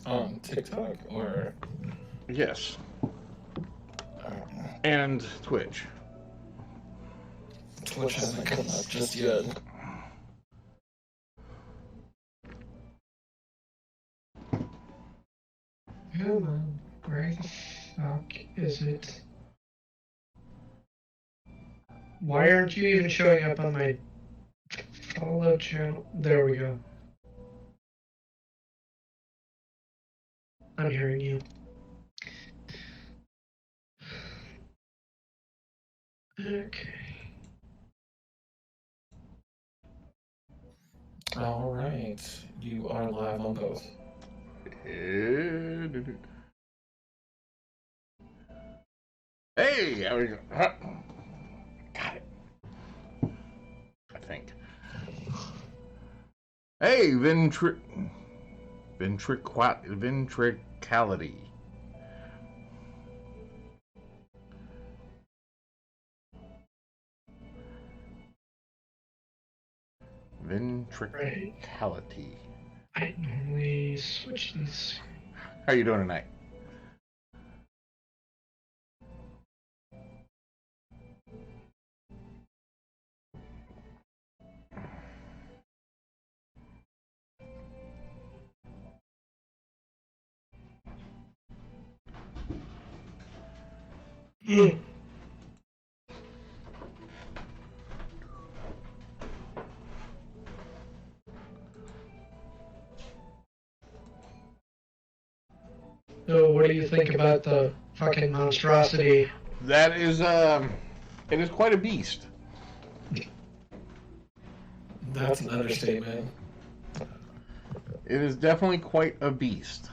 On TikTok or Yes. um, And Twitch. Twitch hasn't come up just yet. Come on, where the fuck is it? Why aren't you even showing up on my follow channel? There we go. I'm hearing you. Okay. All right, you are live on both. Hey, how are you? Got it. I think. Hey, ventricality. Ventricality. I normally switch these. How you doing tonight? So, what do you think about the fucking monstrosity? That is, it is quite a beast. That's an understatement. It is definitely quite a beast.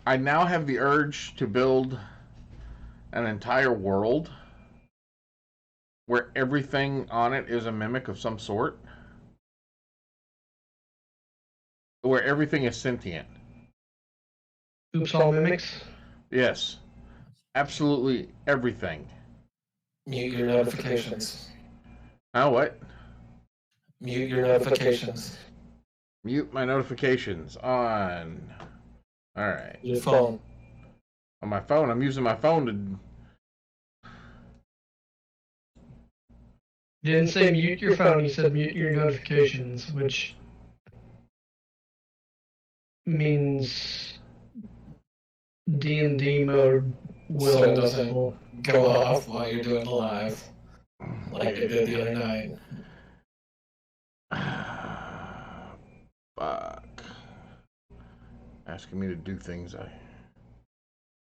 I now have the urge to build an entire world where everything on it is a mimic of some sort. Where everything is sentient. Oops, all mimics? Yes. Absolutely everything. Mute your notifications. Oh, what? Mute your notifications. Mute my notifications on. Alright. Your phone. On my phone. I'm using my phone to. You didn't say mute your phone, you said mute your notifications, which means D&D mode will So it doesn't go off while you're doing the live, like it did the other night. Fuck. Asking me to do things I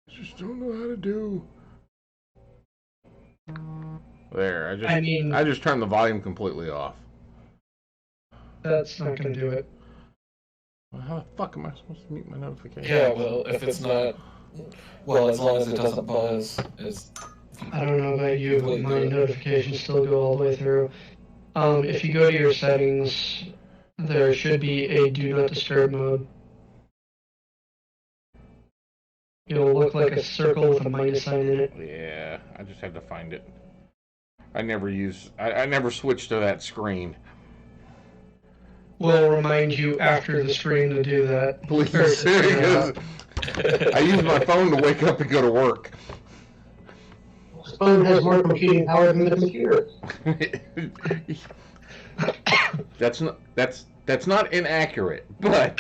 just don't know how to do. There, I just turned the volume completely off. That's not gonna do it. Well, how the fuck am I supposed to mute my notifications? Yeah, well, if it's not, well, as long as it doesn't buzz, is. I don't know about you, but my notifications still go all the way through. If you go to your settings, there should be a do not disturb mode. It'll look like a circle with a minus sign in it. Yeah, I just had to find it. I never switched to that screen. We'll remind you after the stream to do that. Please, because I use my phone to wake up and go to work. This phone has more computing power than the computer. That's not inaccurate, but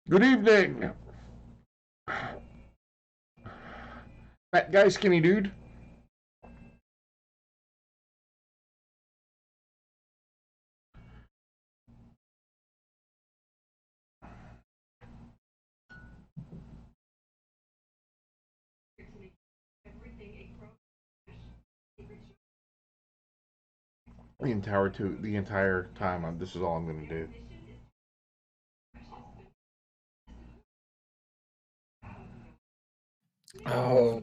good evening, fat guy, skinny dude. The entire time, this is all I'm going to do. Oh,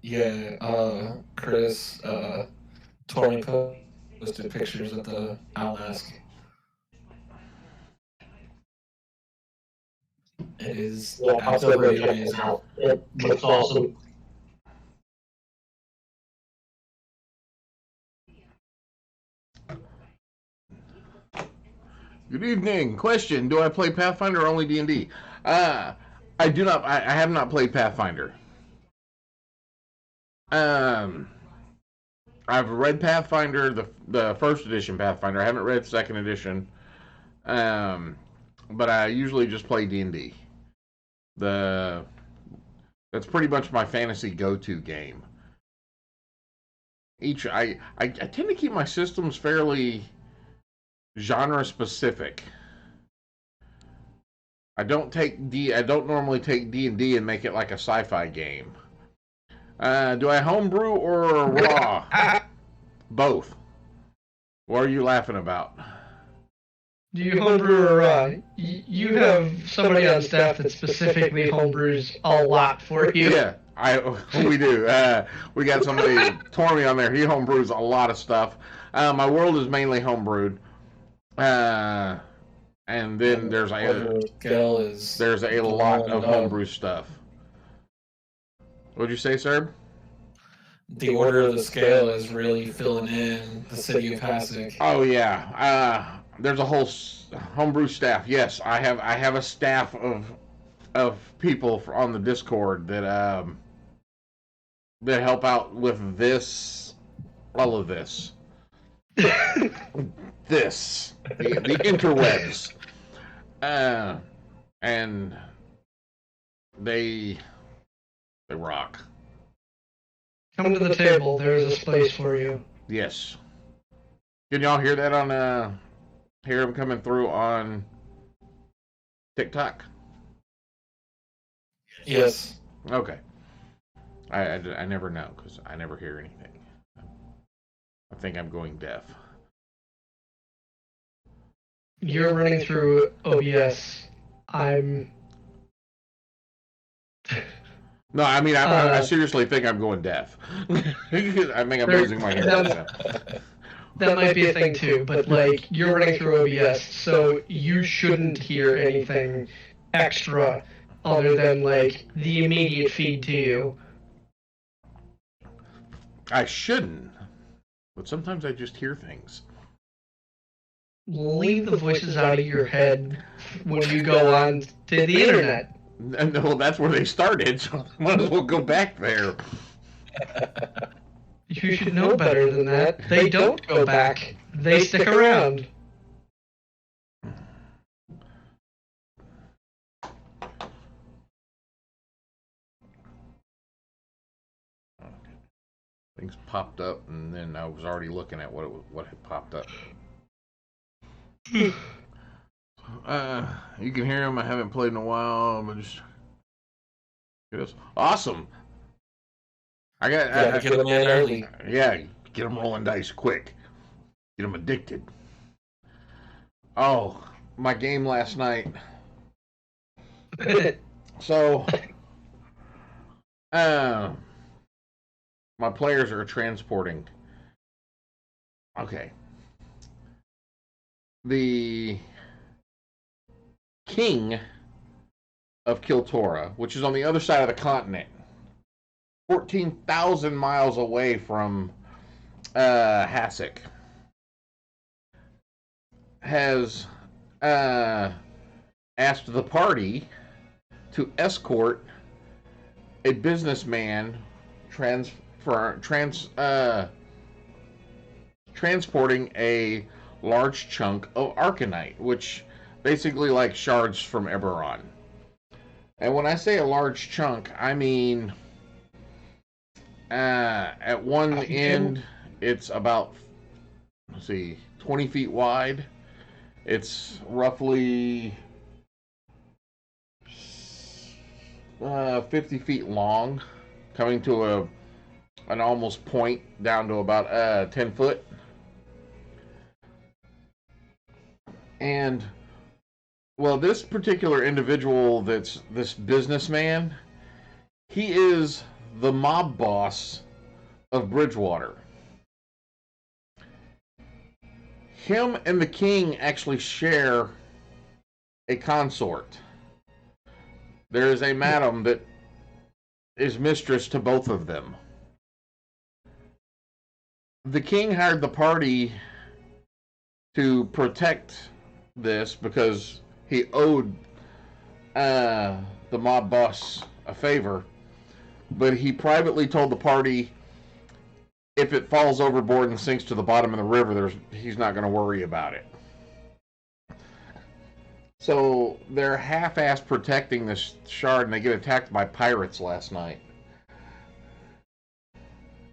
yeah, Chris, Tori posted pictures of the Outlast. It is absolutely amazing. It looks awesome. Good evening. Question: do I play Pathfinder or only D&D? I do not. I have not played Pathfinder. I've read Pathfinder, the first edition Pathfinder. I haven't read second edition. But I usually just play D&D. That's pretty much my fantasy go-to game. I tend to keep my systems fairly genre specific. I don't normally take D&D and make it like a sci-fi game. Do I homebrew or raw? Both. What are you laughing about? Do you homebrew or raw? You have somebody on staff that specifically homebrews a lot for you. Yeah, we do. We got somebody, Tormy, on there. He homebrews a lot of stuff. My world is mainly homebrewed. And then there's a lot of homebrew stuff. What'd you say, sir? The Order of the Scale is really filling in the city of Hasek. Oh yeah. There's a whole homebrew staff. Yes, I have a staff of people on the Discord that help out with all of this. The interwebs, and they rock. Come to the table. There's a space for you. Yes. Can y'all hear that on hear him coming through on TikTok? Yes. Okay. I never know because I never hear anything. I think I'm going deaf. You're running through OBS. No, I mean, I seriously think I'm going deaf. I think I'm losing my hearing. That might be a thing too, but like you're running through OBS, so you shouldn't hear anything extra other than like the immediate feed to you. I shouldn't, but sometimes I just hear things. Leave the voices out of your head when you go on to the internet. Well, that's where they started, so I might as well go back there. You should know better than that. They don't go back. They stick around. Things popped up, and then I was already looking at what had popped up. You can hear him. I haven't played in a while, but just awesome. I get them in early. Yeah, get them rolling dice quick. Get them addicted. Oh, my game last night. So, my players are transporting. Okay. The king of Kiltora, which is on the other side of the continent, 14,000 miles away from Hasek, has asked the party to escort a businessman transporting a large chunk of Arcanite, which basically like shards from Eberron. And when I say a large chunk, I mean at one end it's about 20 feet wide. It's roughly 50 feet long, coming to an almost point down to about 10 foot. And well, this particular individual, that's this businessman, he is the mob boss of Bridgewater. Him and the king actually share a consort. There is a madam that is mistress to both of them. The king hired the party to protect this because he owed the mob boss a favor, but he privately told the party if it falls overboard and sinks to the bottom of the river, he's not going to worry about it. So they're half-assed protecting this shard, and they get attacked by pirates last night.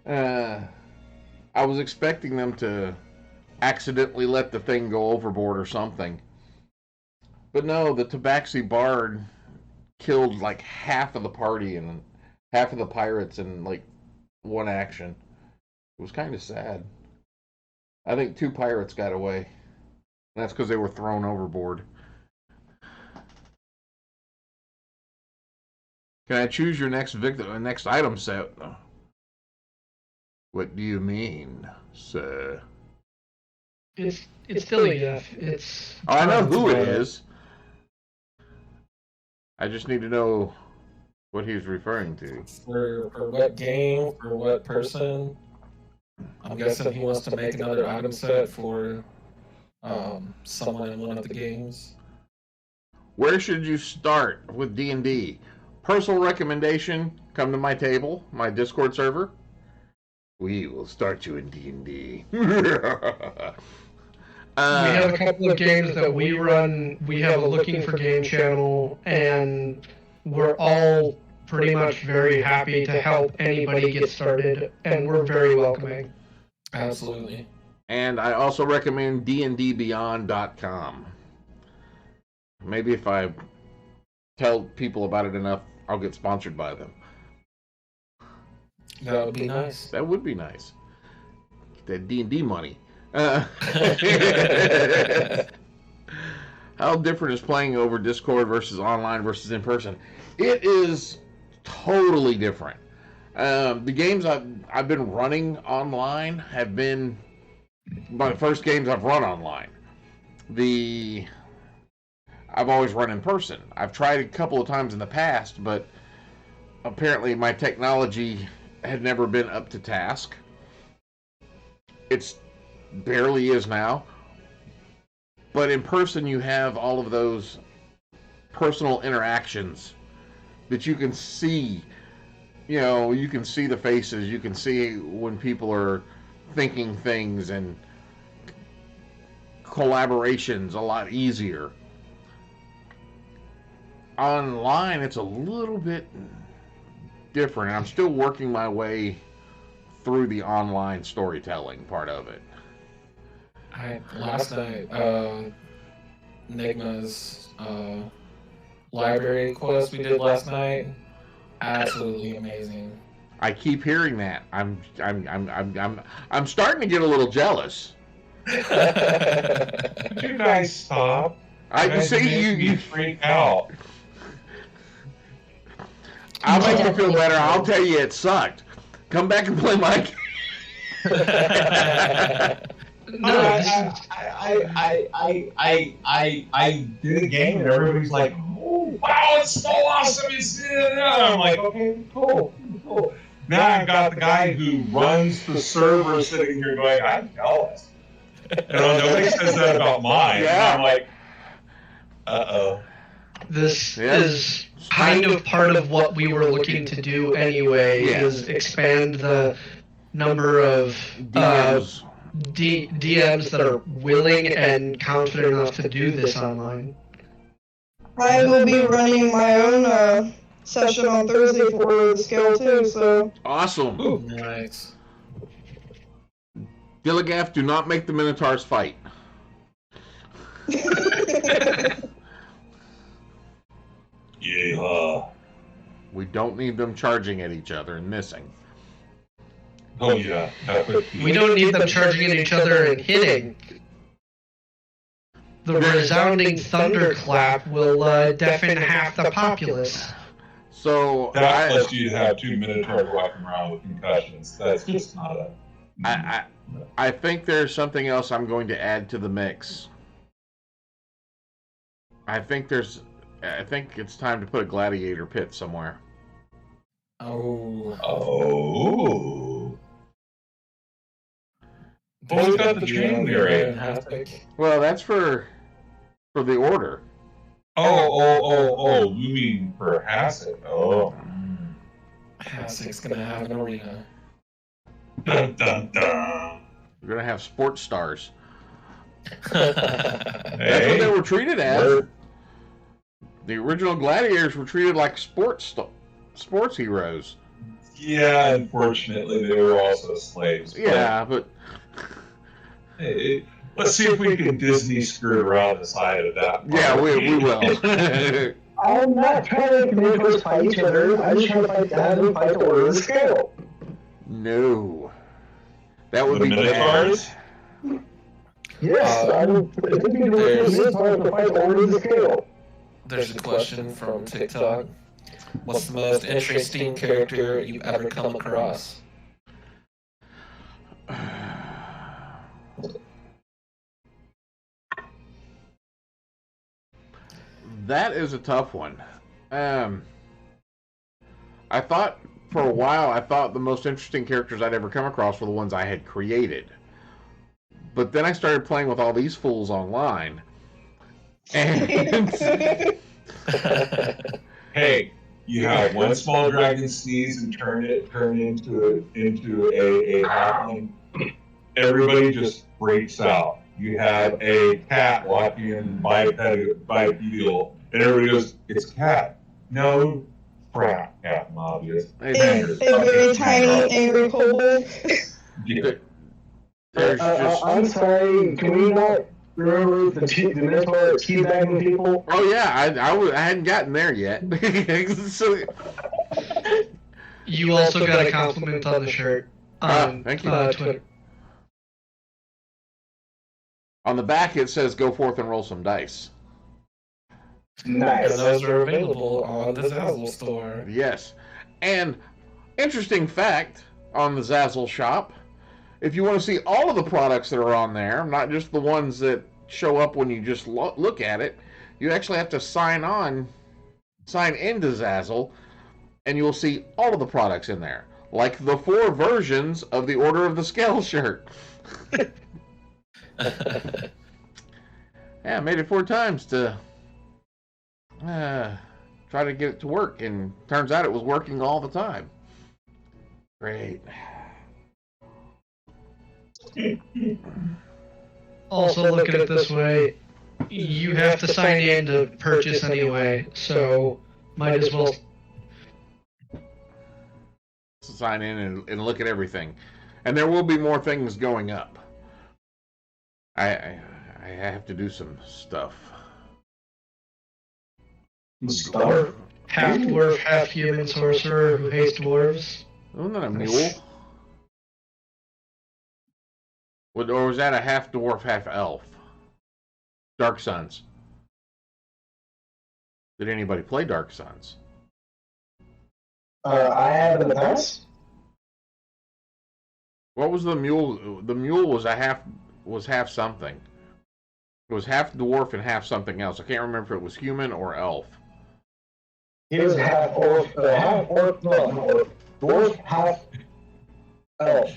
I was expecting them to accidentally let the thing go overboard or something. But no, the Tabaxi Bard killed like half of the party and half of the pirates in like one action. It was kind of sad. I think 2 pirates got away. And that's because they were thrown overboard. Can I choose your next next item set? What do you mean, sir? It's still Jeff. It's. Oh, I know who it is. I just need to know what he's referring to. For what game? For what person? I'm guessing he wants to make another item set for someone in one of the games. Where should you start with D&D? Personal recommendation, come to my table, my Discord server. We will start you in D&D. We have a couple of games that we run. We have a Looking for Game channel, and we're all pretty much very happy to help anybody get started, and we're very welcoming. Absolutely. And I also recommend dndbeyond.com. Maybe if I tell people about it enough, I'll get sponsored by them. That would be nice. That would be nice. Get that D&D money. How different is playing over Discord versus online versus in person? It is totally different. The games I've been running online have been my first games I've run online. I've always run in person. I've tried a couple of times in the past, but apparently my technology had never been up to task. It's barely is now. But in person you have all of those personal interactions that you can see. You know, you can see the faces, you can see when people are thinking things, and collaboration's a lot easier. Online, it's a little bit different. I'm still working my way through the online storytelling part of it. Last night, Nigma's library quest we did last night, absolutely amazing. I keep hearing that. I'm starting to get a little jealous. Would you guys stop? I see you freak out. I'll make you feel better. I'll tell you it sucked. Come back and play my game. I did a game and everybody's like, "Oh, wow, it's so awesome!" I'm like, "Okay, cool." Now I've got the guy who runs the server sitting here going, "I'm jealous." Nobody says that about mine. Yeah. I'm like, "Uh-oh." This is kind of part of what we were looking to do anyway, Yeah. is expand the number of DMs that are willing and confident enough to do this online. I will be running my own session on Thursday for the scale too, so. Awesome. Ooh, nice. Gilligaff, do not make the Minotaurs fight. Yeah. We don't need them charging at each other and missing. Oh yeah. We don't need them charging at each other and hitting. The resounding thunderclap will deafen half the populace. So That lets you have 2 Minotaurs walking around with concussions. That's just not a. I think there's something else I'm going to add to the mix. I think it's time to put a gladiator pit somewhere. Oh. Oh. Well, we've got the training area. Fantastic. Well, that's for for the order. Oh, you mean for Hasek? Oh. Hasek's gonna have an arena. Dun, dun, dun. We're gonna have sports stars. That's That's what they were treated as. The original gladiators were treated like sports heroes. Yeah, unfortunately, they were also slaves. Yeah, but Hey, let's see if we can Disney skirt around the side of that. yeah, we will. I'm not trying to make the Minotaurs fight each other. I'm just trying to have them fight the Order of the Scale. No, that would The be bad. Minotaurs? Yes, I think the Minotaurs to fight the Order of the Scale. There's a question from TikTok. What's the most interesting character you've ever come across? That is a tough one. I thought for a while, I thought the most interesting characters I'd ever come across were the ones I had created. But then I started playing with all these fools online. And Hey, you have one small dragon sneeze and turn into a halfling. Everybody just freaks out. You have a cat walking in bipedal, and everybody goes, "It's a cat." No, crap, Captain Obvious. Hey, A very tiny angry kobold. there's just I'm sorry, can we not remember the Minotaur teabagging people? oh yeah, I hadn't gotten there yet. So, You also got a compliment on the shirt on thank you. Twitter. on the back it says "Go forth and roll some dice." And Nice. those are available on the Zazzle store. Yes, and interesting fact on the Zazzle shop. If you want to see all of the products that are on there, not just the ones that show up when you just look at it, you actually have to sign into Zazzle, and you'll see all of the products in there, like the 4 versions of the Order of the Scale shirt. Yeah, I made it 4 times to try to get it to work, and turns out it was working all the time. Great. Also, look at it this way: you have to sign in to purchase anyway, so might as well. Sign in and look at everything, and there will be more things going up. I have to do some stuff. Half dwarf, half human sorcerer who hates dwarves. Wasn't that a mule? Or was that a half dwarf, half elf? Dark Suns. Did anybody play Dark Suns? I have in the past. What was the mule? The mule was half something. It was half dwarf and half something else. I can't remember if it was human or elf. He was half orc, dwarf, half elf.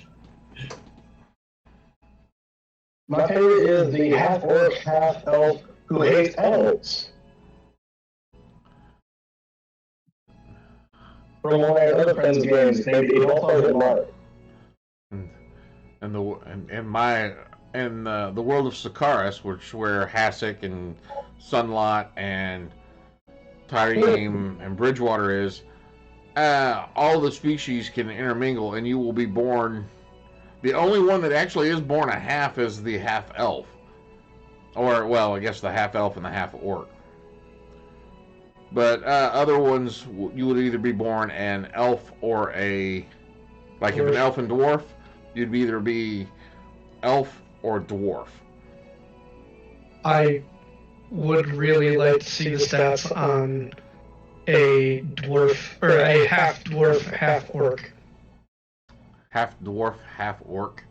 My favorite is the half orc, half elf who hates elves. From one of my other friends' games, named Adolfo Hitler. And the world of Sakaris, where Hasek and Sunlot and Tyrene and Bridgewater is, all the species can intermingle, and you will be born. The only one that actually is born a half is the half elf, or well, I guess the half elf and the half orc. But other ones, you would either be born an elf or if an elf and dwarf, you'd either be elf or dwarf. I would really like to see the stats on a dwarf or a half dwarf, half orc. Half dwarf, half orc.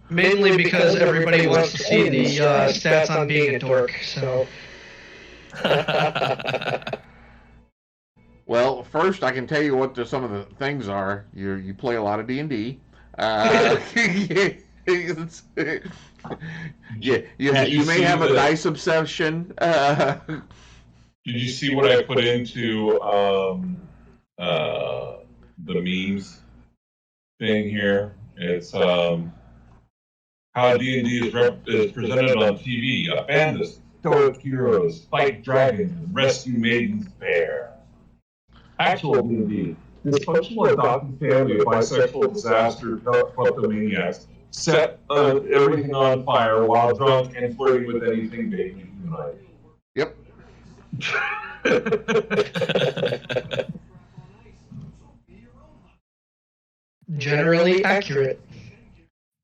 Mainly because everybody wants to see the stats on being a dork. So Well, first I can tell you what some of the things are. You play a lot of D&D. It's- yeah, Did you you may see have a the- dice obsession. Did you see what I put into the memes thing here? It's how D&D is presented on TV. A band of stoic heroes fight dragons and rescue maidens fair. Actual D&D. Dysfunctional adopted family of bisexual disaster kleptomaniacs set everything on fire while drunk and flirting with anything vaguely humanoid. Yep. Generally accurate.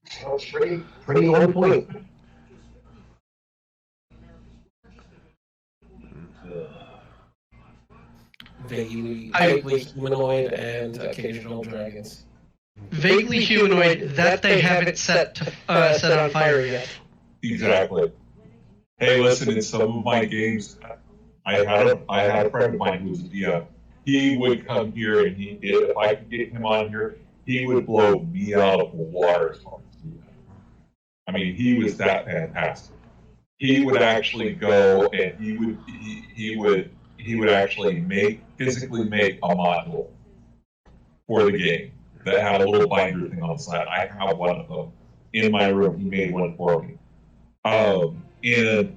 Sounds pretty on point. Vaguely humanoid and occasional dragons. Vaguely humanoid that they haven't set on fire yet. Exactly. Hey, listen, in some of my games, I had a friend of mine who was a DM. He would come here, and if I could get him on here, he would blow me out of the water. I mean, he was that fantastic. He would actually go and he would actually physically make a module for the game that had a little binder thing on the side. I have one of them in my room. He made one for me. And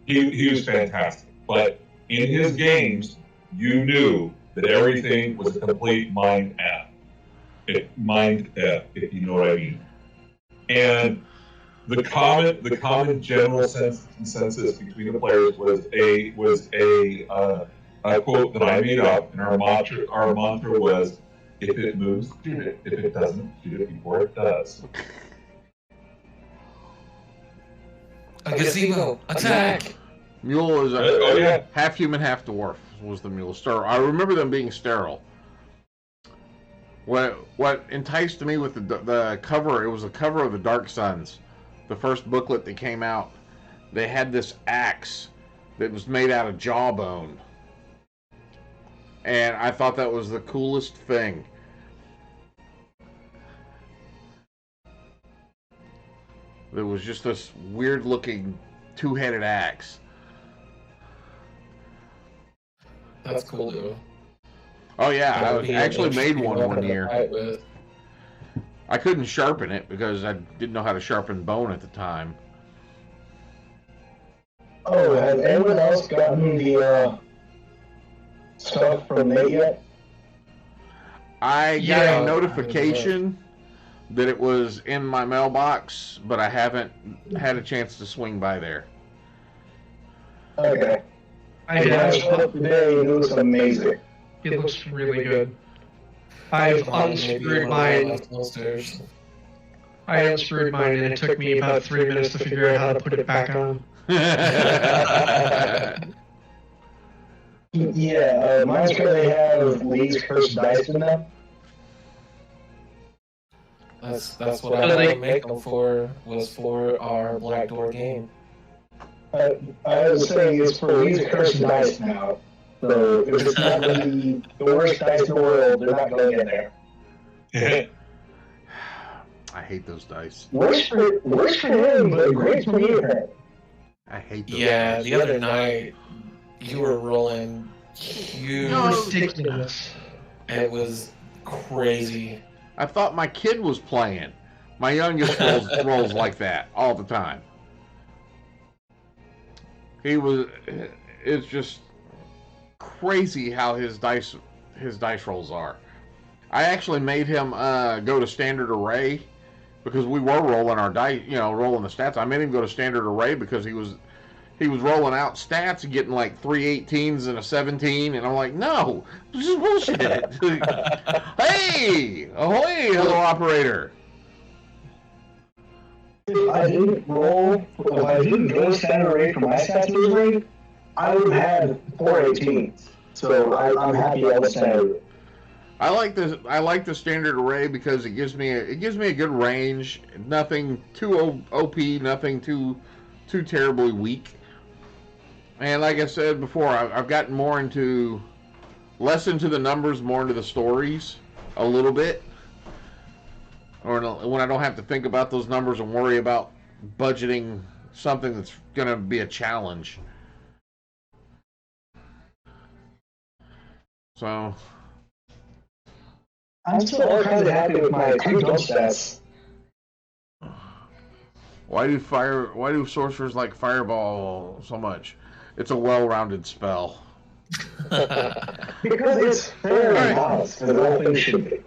he was fantastic. But in his games, you knew that everything was a complete mind F. Mind F, if you know what I mean. And the common general consensus between the players was a quote that I made up, and our mantra was, if it moves, shoot it. If it doesn't, shoot it before it does. A gazebo! Attack! Mule is Oh, yeah. half human, half dwarf. Was the mule sterile? I remember them being sterile. What enticed me with the cover? It was a cover of the Dark Suns, the first booklet that came out. They had this axe that was made out of jawbone, and I thought that was the coolest thing. It was just this weird-looking two-headed axe. That's cool, though. Oh yeah, That would I be actually an made interesting one weapon to year. fight with. I couldn't sharpen it because I didn't know how to sharpen bone at the time. Oh, has anyone else gotten the stuff from Nate yet? I got Yeah. a notification that it was in my mailbox, but I haven't had a chance to swing by there. Okay. I I have. showed up today and it looks amazing. It looks really good. I've unscrewed mine. Downstairs. I unscrewed mine, and it took me about 3 minutes to figure out how to put it back on. Yeah, mine's currently have Lee's cursed dice in them. That's what I had to make them for, was for our Black Door game. I was saying it's for Lee's cursed dice now. So if it's not going to be the worst dice in the world, they're not going in there. I hate those dice. Worse for him, but great for me. Apparently. I hate those Yeah, dice. the other night, you were rolling huge. Ridiculous. It was crazy. I thought my kid was playing. My youngest rolls like that all the time. It's just crazy how his dice rolls are. I actually made him go to standard array because we were rolling our dice, rolling the stats. I made him go to standard array because he was rolling out stats and getting like 3 18s and a 17, and I'm like, no, this is bullshit. Hey, ahoy, hello operator. If I didn't go to standard array for my stats moving, I would have had 4 18s. So I'm happy I was standard. I like the standard array because it gives me a good range. Nothing too OP, nothing too terribly weak. And like I said before, I've gotten less into the numbers, more into the stories, a little bit. or when I don't have to think about those numbers and worry about budgeting something that's going to be a challenge. So I'm still kind of happy with my 2 jump stats. why do sorcerers like Fireball so much? It's a well-rounded spell. Because it's fair and balanced, as all things should be.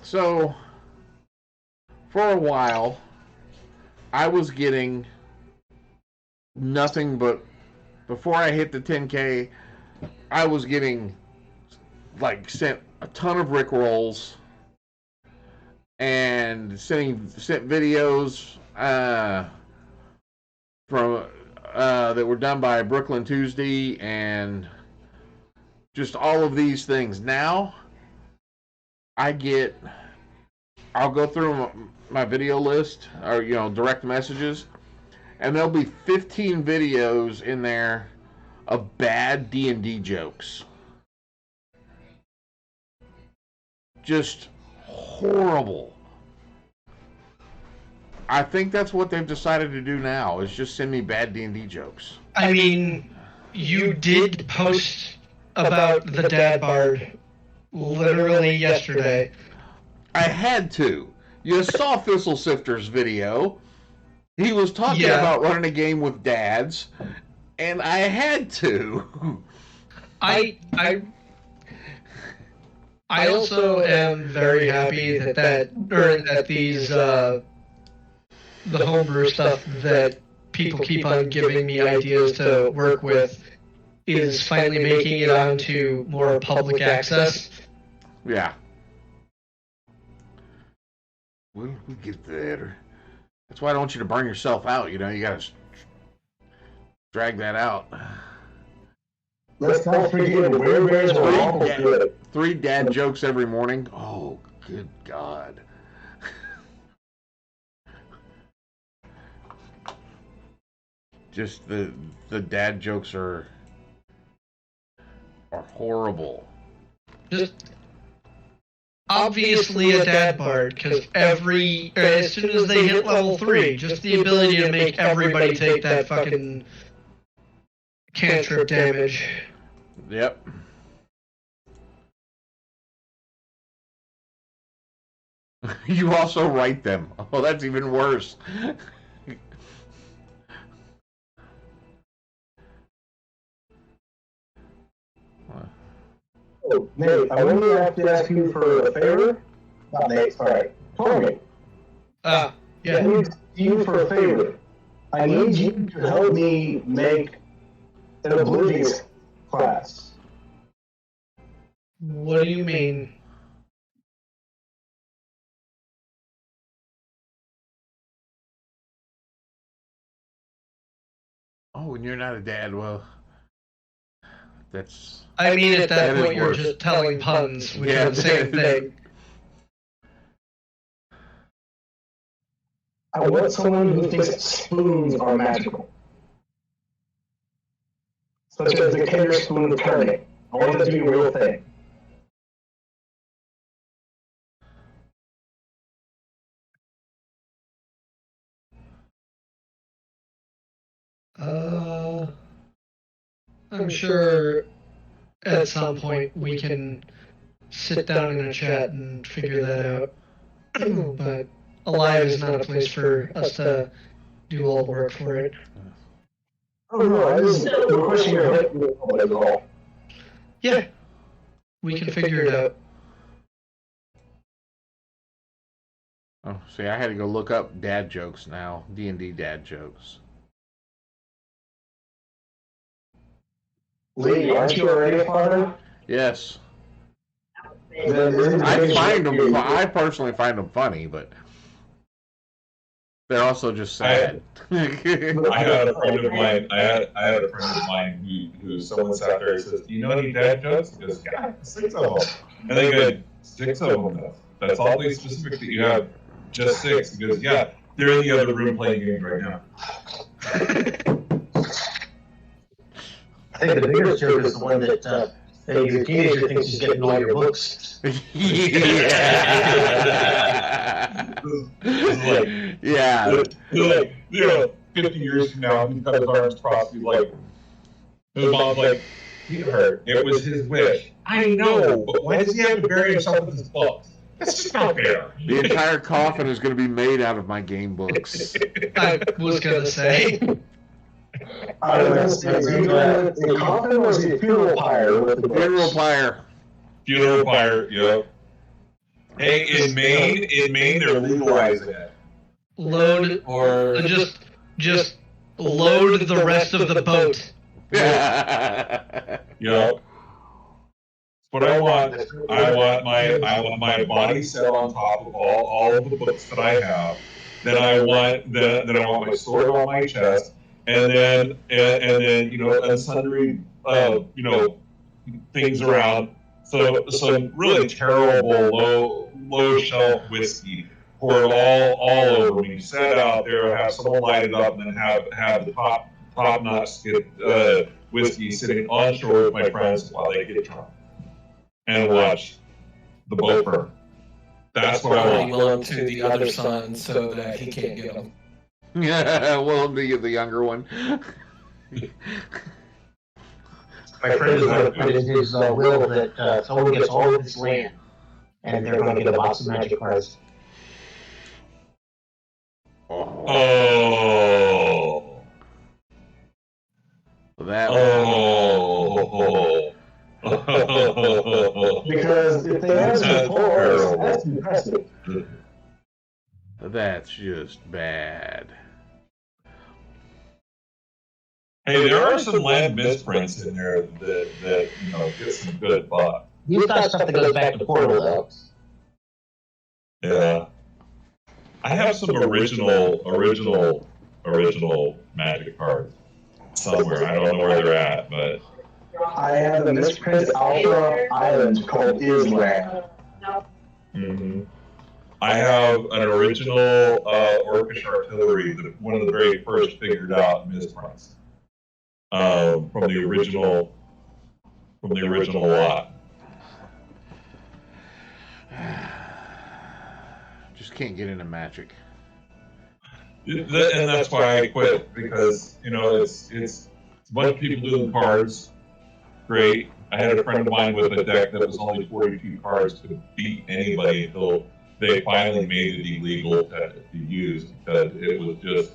So, for a while, I was getting nothing but, before I hit the 10K, I was getting, sent a ton of Rick rolls and sent videos from that were done by Brooklyn Tuesday and just all of these things. Now, I'll go through my video list or direct messages, and there'll be 15 videos in there of bad D&D jokes. Just horrible. I think that's what they've decided to do now, is just send me bad D&D jokes. I mean, you did post about the Dad Bard literally yesterday. I had to. You saw Thistle Sifter's video. He was talking about running a game with dads, and I had to. I also am very happy that these the homebrew stuff that people keep on giving me ideas to work with is finally making it onto more public access. Yeah. We'll get there. That's why I don't want you to burn yourself out. You gotta drag that out. Let's not forget the Bears were awful good. 3 dad jokes every morning. Oh, good God. Just the dad jokes are horrible. Just obviously a Dad Bard, because as soon as they hit level 3, just the ability to make everybody take that fucking cantrip damage. Yep. You also write them. Oh, that's even worse. Oh, Nate, I want to ask you for a favor. Not Nate, sorry. Tommy. Yeah. I need you for a favor. I need you to help me make an Oblivious class. What do you mean? Oh, and you're not a dad. Well, that's... I mean, at that point, you're worse. just telling puns, which are the same thing. I want someone who thinks that spoons are magical. Such as the Kinder Spoon of turning. I want that to be a real thing. I'm sure at some point we can sit down in a chat and figure that out. But Alive is not a place for us to do all the work for it. Oh no, I just requesting your help as all. Yeah, we can figure it out. Oh, see, I had to go look up dad jokes now. D&D dad jokes. Lee, aren't you already a father? Yes. Then I find them. I personally find them funny, but they're also just sad. I had a friend of mine. I had a friend of mine who someone sat there and says, "Do you know any dad jokes?" He goes, "Yeah, 6 of them." And they go, 6 of them. That's oddly specific that you have just 6. He goes, "Yeah, they're in the other room playing games right now." I think the biggest joke is the one that your teenager thinks he's getting all your books. Yeah. like, yeah. like, 50 years from now, he's got his arms crossed. He's like, his mom's like, he hurt. It was his wish. I know, but why does he have to bury himself with his books? That's just not fair. The entire coffin is going to be made out of my game books. I was gonna say. I was gonna say, is he doing a coffin or is he a funeral pyre with the Funeral pyre. Funeral pyre, yep. Hey, in Maine, they're legalizing it. Load Or just load the rest of the boat. Yep. But I want my body set on top of all of the books that I have. Then I want my sword on my chest, and then and sundry things around. So some really terrible low shelf whiskey poured all over me. Set it out there, have someone light it up, and then have the top notch whiskey sitting on shore with my friends while they get drunk and watch the boat burn. That's what I want. will him to the other son so that he can't get him. Yeah, well, the younger one. My friend is going to put in his will that someone gets all of his land, and they're going to get a box of magic cards. Oh. That Oh. Because if they have some toys, that's impressive. That's just bad. Hey, there are some land misprints in there that get some good buck. He's got stuff that goes back to Portal, though. Yeah. I have some original magic cards somewhere. I don't know where they're at, but I have a misprinted Alpha Island called Island. mm-hmm. I have an original Orcish artillery, one of the very first figured out misprints from the original lot. Just can't get into Magic. And that's why I quit, because it's a bunch of people doing cards. Great. I had a friend of mine with a deck that was only 42 cards, could beat anybody until they finally made it illegal to be used because it was just.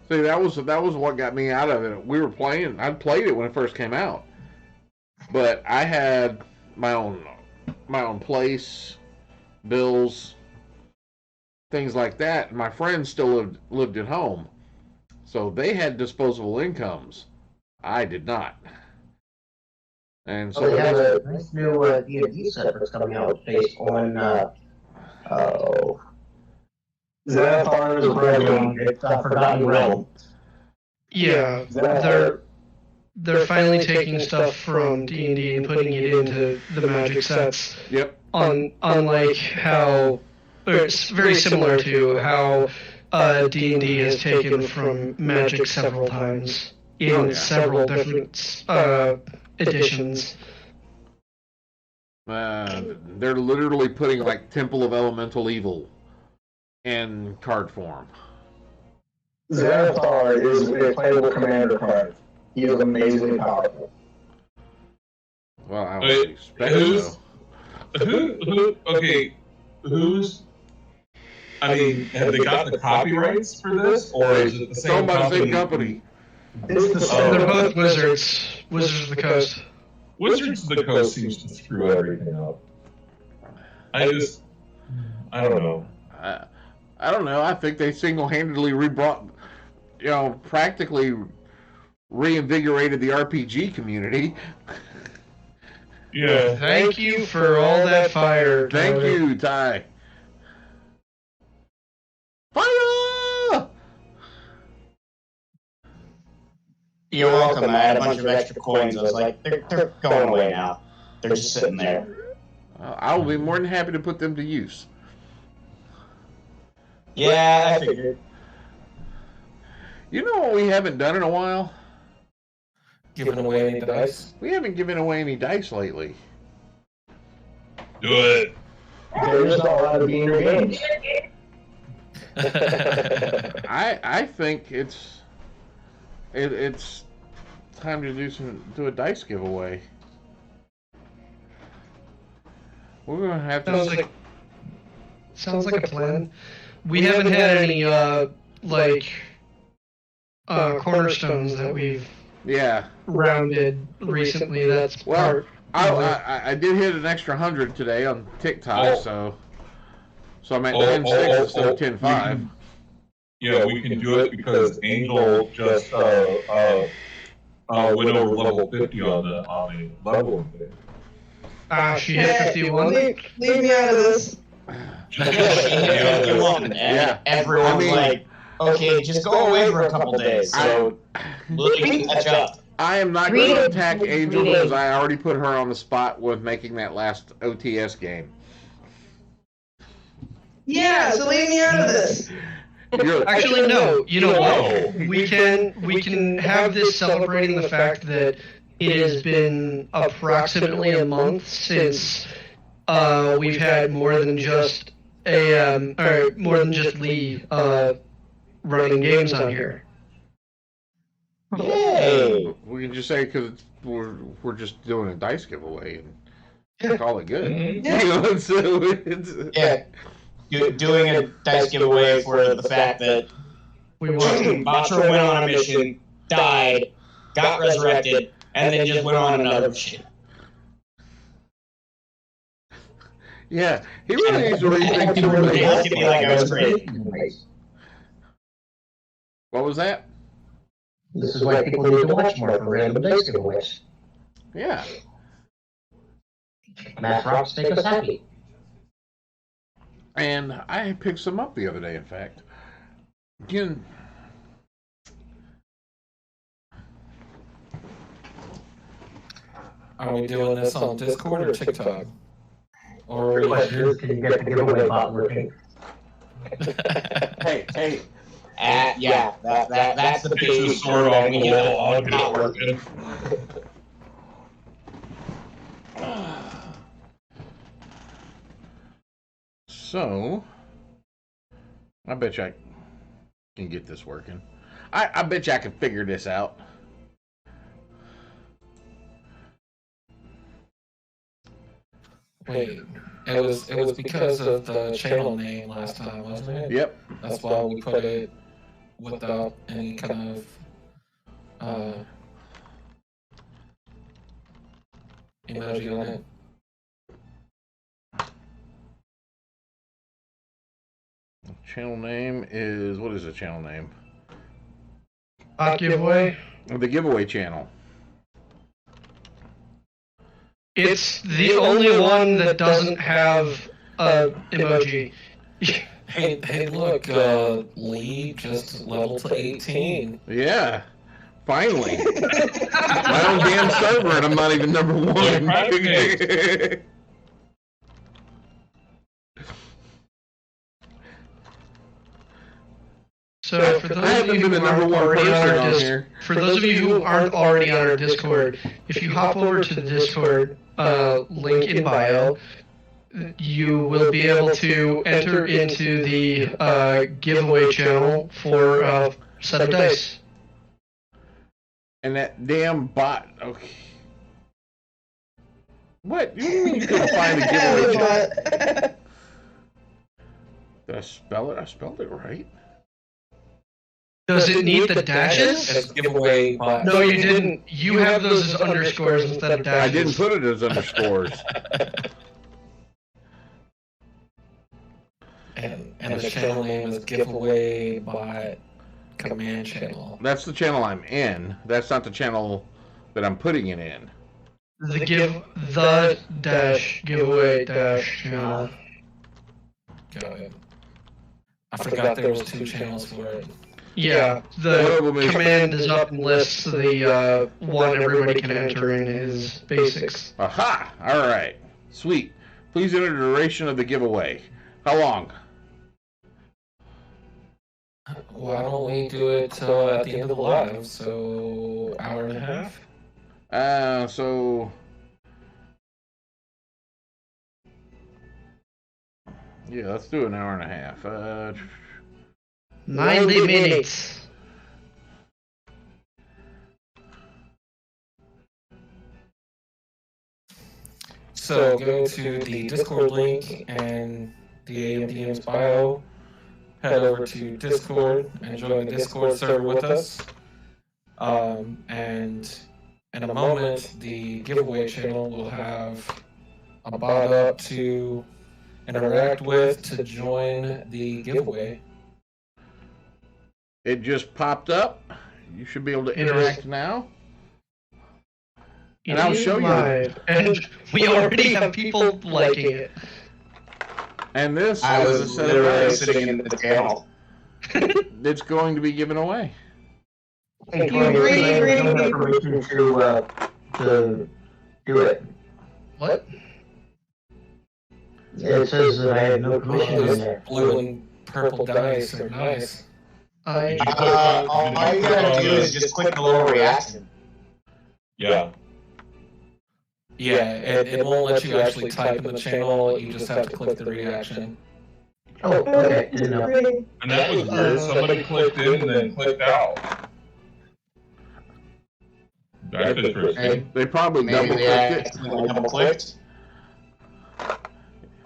See, that was what got me out of it. We were playing. I played it when it first came out, but I had my own place, bills, things like that. My friends still lived at home, so they had disposable incomes. I did not, and so They have a nice new D&D set that's coming out based on Xanathar's Realm. it's Forgotten Realm. Yeah, they're finally taking stuff from D&D and putting it into the Magic sets. Yep. Unlike how, or it's very similar to how D&D has taken from Magic several times in several different editions. They're literally putting like Temple of Elemental Evil in card form. Xanathar is a playable commander card. He is amazingly powerful. Well, I would expect so. I mean, have they got the copyrights for this, or is it the It's same owned by the company? same company. It's the They're same. both Wizards of the Coast. Wizards of the Coast seems to screw everything up. I don't know. I don't know. I think they single-handedly practically reinvigorated the RPG community. Yeah. Thank you for all that fire. Thank Tyler. you, Ty. Fire! You're welcome. I had a bunch of extra coins. I was like, they're going away now. They're just sitting there. I will be more than happy to put them to use. Yeah, I figured. You know what we haven't done in a while? Giving away any dice? We haven't given away any dice lately. Do it. There's not allowed to be in your games. I think it's time to do a dice giveaway. We're gonna have to. Sounds like a plan. We haven't had any cornerstones that we've rounded recently. That's Well, part. I did hit an extra 100 today on TikTok, so I'm at Oh, 10.6 instead of we 10.5. can- Yeah, we can do it because Angel just went over level 50 on the level thing. She hit 51. Leave me out of this. Yeah. Everyone's I mean- like, okay, just go away for a couple days. So we can catch up. I am not going to attack Angel because I already put her on the spot with making that last OTS game. Yeah, so leave me out of this. Actually, no. You know what? We can have this celebrating the fact that it has been approximately a month since we've had more than just Lee running games on here. Yay! We can just say because we're just doing a dice giveaway and call it good. Yeah. You know, so it's, Yeah. Doing a dice giveaway for the fact that We want Batra went on a mission, died, got resurrected, and then just went on another mission. yeah, he really needs to rethink People were something. looking at me like I was crazy. What was that? This is why people need to watch more for random dice giveaways. Yeah. Math rocks make us happy. And I picked some up the other day, in fact. Again, Are we doing this on Discord or TikTok? Or The question is, can you get the giveaway bot working? hey, Yeah, that's the It's big a sword on the wall. I'll get not it working. working. so I bet you I can get this working. I bet you I can figure this out. wait, it was because of the channel name last time, wasn't it? Yep. That's why we put it without any kind of emoji on it. Channel name is, what is the channel name? bot giveaway. The giveaway channel. It's the only one that doesn't have a emoji. Hey, look, Lee just leveled to 18. Yeah. Finally. My own damn server and I'm not even number one. Right. So for I those of haven't you been who the number aren't one already on person our on here. For those of you who aren't already on our Discord, if you hop over to the Discord link in bio, you will be able to enter into the giveaway channel for a set of dice. And that damn bot. Okay. What? You mean you couldn't find the giveaway channel? But Did I spell it? I spelled it right. Does it need the dashes? As giveaway bot. No, you didn't. You have those as underscores instead of I dashes. didn't put it as underscores. And the channel name is giveaway bot command channel. That's the channel I'm in. That's not the channel that I'm putting it in. The dash giveaway dash channel. Got it. I forgot there was 2 channels for it. Yeah, One of them the is- command is up and lists the one everybody can enter in his basics. Aha! Alright. Sweet. Please enter the duration of the giveaway. How long? Why don't we do it at the end of the live? So, hour and a half? So Yeah, let's do an hour and a half. 90 minutes. So go to the Discord link and the AMDM's bio. Head over to Discord and join the Discord server with us. And in a moment, the giveaway channel will have a bot up to interact with to join the giveaway. It just popped up. You should be able to interact now. And I'll show you. And we already have people liking it. And this I is a was set of literally dice sitting in the channel. that's going to be given away. Hey, You agree, agree. Information to do it. What? It says that I have no permission in there. Blue and purple dice are nice. All you gotta do is just click the little reaction. Yeah. Yeah, it won't let you actually type in the channel, you just have to click the reaction. Oh, okay. Didn't know. And that was weird. Somebody clicked in and then clicked out. That's interesting. They probably Maybe double they clicked it. accidentally double clicked.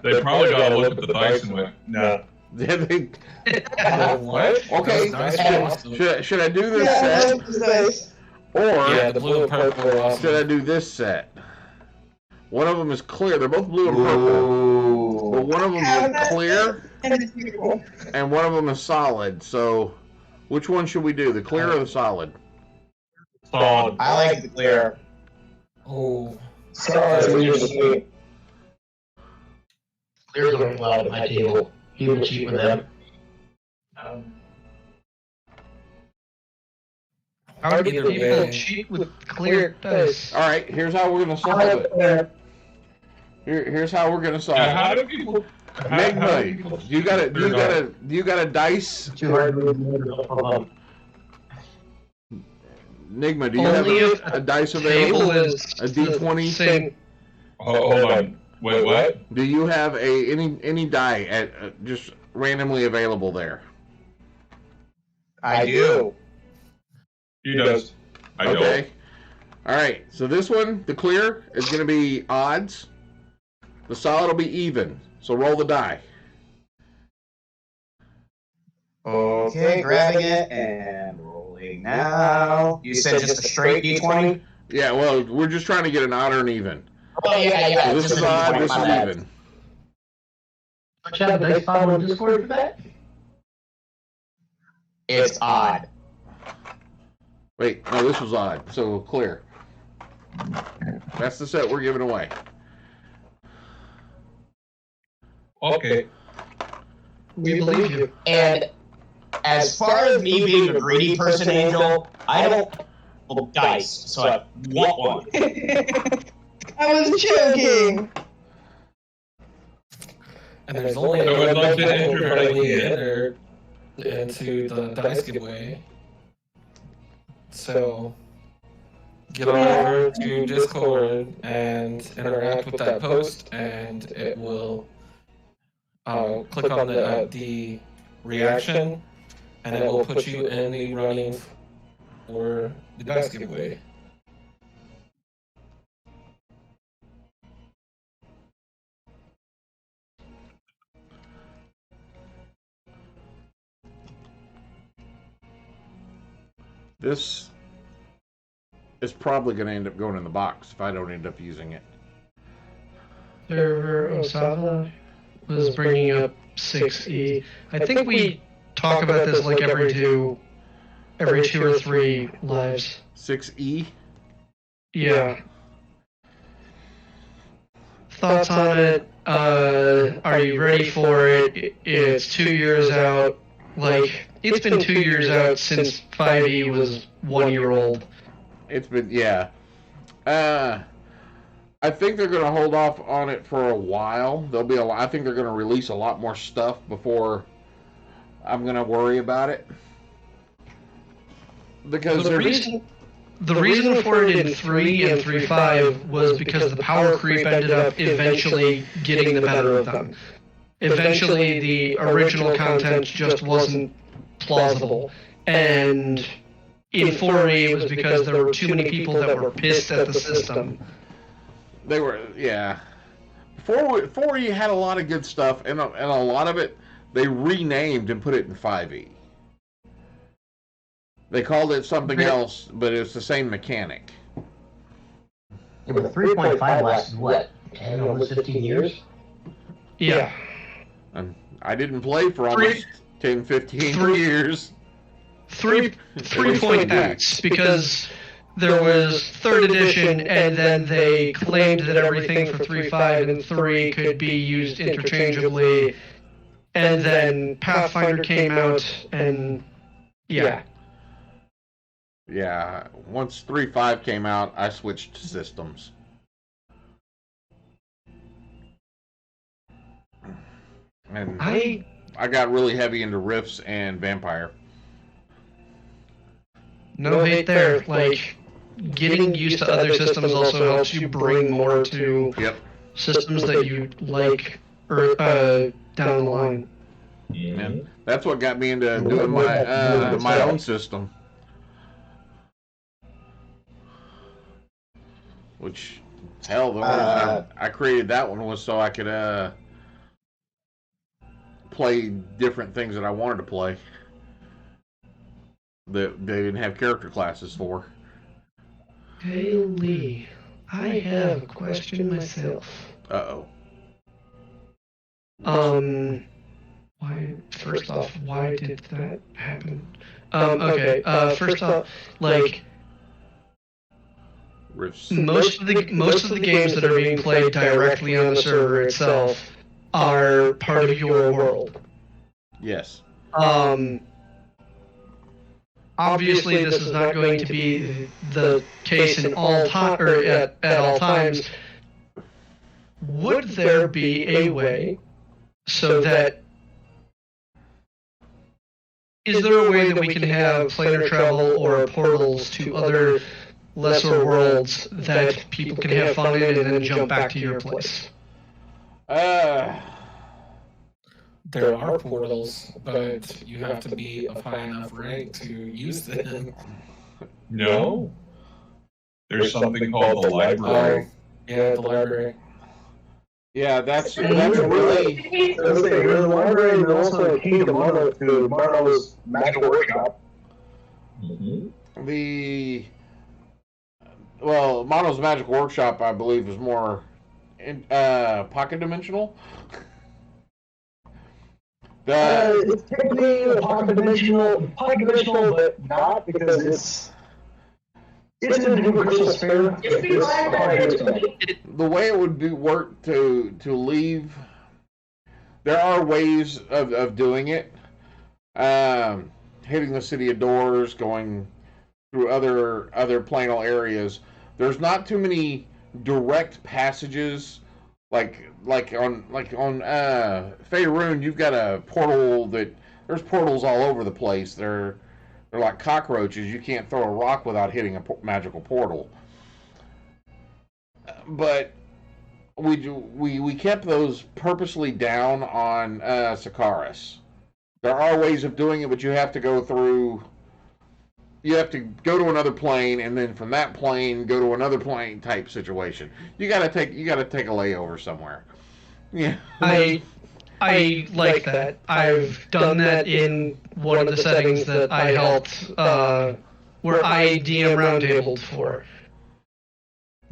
They probably got to look at the dice and went, nah. What? Okay, Those dice are awesome. should I do this Yeah, I set? like this dice. Or Yeah, the blue and purple are awesome. should I do this set? One of them is clear. They're both blue and purple. But one of them is clear And it's beautiful. and one of them is solid. So which one should we do? The clear or the solid? Solid. I like the clear. Oh, Sorry, you're just me. Clear's going well at my table. You can cheat with them. How do Either people way. cheat with clear dice? All right, here's how we're gonna solve it. Here's how we're gonna solve Now, how it. do people? Nigma, you got a dice. Too hard to remember. Nigma, do you Only have if a dice Table available? is A D20? Same. Hold on. Wait, what? Do you have any die at just randomly available there? I do. He does. I don't. Okay. All right. So this one, the clear, is going to be odds. The solid will be even. So roll the die. Okay, grabbing it and rolling now. You said just a straight D20? Yeah. Well, we're just trying to get an odd or an even. Oh, yeah. So this just is a odd. D20, This my is bad. even. Check the dice file on Discord for that. It's odd. Wait. No, this was odd. So clear. That's the set we're giving away. Okay. We believe you. And as far as me being a greedy person, Angel, I don't roll dice, so I want one. I was joking. and there's only So we'd like to enter currently again. entered into the dice giveaway. So get on over to Discord and interact with that post, and it will click on the reaction, and it will put you in the running for the dice giveaway. This is probably going to end up going in the box if I don't end up using it. Server Osava was bringing up 6E. I think we talk about this like every two or three lives. 6E. Yeah. Thoughts on it? Are you ready for it? It's 2 years out. Like, it's been 2 years out since 5E was 1 year old. It's been, yeah. I think they're going to hold off on it for a while. I think they're going to release a lot more stuff before I'm going to worry about it. Because The reason for it in 3 and 3.5 was because the power creep ended up eventually getting the better of them. eventually the original content just wasn't plausible. And in 4E, it was because there were too many people that were pissed at the system. They were, yeah. 4E had a lot of good stuff, and a lot of it they renamed and put it in 5E. They called it something else, but it's the same mechanic. Yeah, but 3.5 lasted what? 10, almost 15 years? Yeah. And I didn't play for almost 10, 15 years. 3.x, because there was 3rd edition, and then they claimed that everything for 3.5 and 3 could be used interchangeably, and then Pathfinder came out, and yeah. Yeah, once 3.5 came out, I switched systems. And I got really heavy into Rifts and Vampire. No hate there. Like, getting used to other systems also helps you bring more to systems that you like down the line. And that's what got me into doing my own system. Which, hell, the reason I created that one was so I could play different things that I wanted to play that they didn't have character classes for. Hey Lee, I have a question myself. Uh-oh. Why? First off, why did that happen? Okay. First off, like, most of the games that are being played directly on the server itself are part of your world. Yes. Obviously, this is not going to be the case in all time or at all times. Would there be a way so that is there a way that we can have planar travel or portals to other lesser worlds that people can have fun in and then jump back to your place? There are portals, but you have to be of high enough rank to use them. No. There's something called the library. Yeah, the library. Yeah, that's really... The library and also key to Marno's Magical Workshop. The... Well, Mono's Magical Workshop, I believe, is more pocket dimensional. It's technically a pocket dimensional, but not because it's in a different crystal sphere. The way it would work to leave, there are ways of doing it. Hitting the City of Doors, going through other planal areas. There's not too many direct passages. Like on Faerun, you've got a portal there's portals all over the place. They're like cockroaches. You can't throw a rock without hitting a magical portal. But we kept those purposely down on Sakaris. There are ways of doing it, but you have to go through. You have to go to another plane, and then from that plane go to another plane type situation. You gotta take a layover somewhere. Yeah. I like that. I've done that in one of the settings that I helped, where I DM roundtabled for.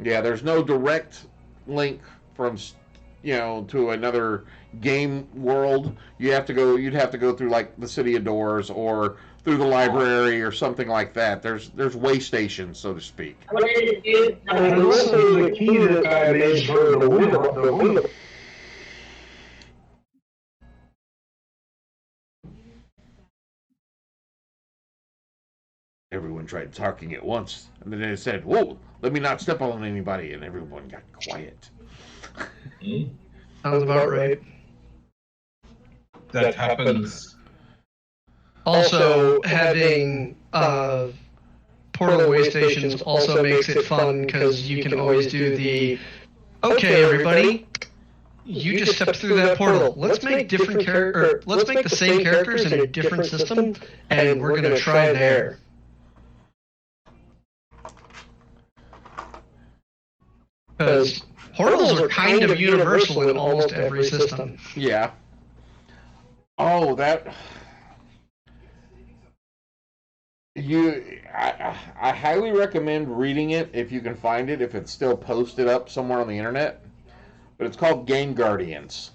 Yeah, there's no direct link from to another game world. You'd have to go through like the City of Doors or through the library or something like that. There's way stations, so to speak. And also the key that I made for the window. Everyone tried talking at once, and then they said, "Whoa, let me not step on anybody," and everyone got quiet. Sounds about right. That happens. Also, having portal way stations also makes it fun because you can always do the, okay, everybody, you just stepped through that portal. Let's make different let's make the same characters in a different system, and we're gonna try there. Because portals are kind of universal in almost every system. Yeah. Oh, that. I highly recommend reading it if you can find it, if it's still posted up somewhere on the internet. But it's called Game Guardians.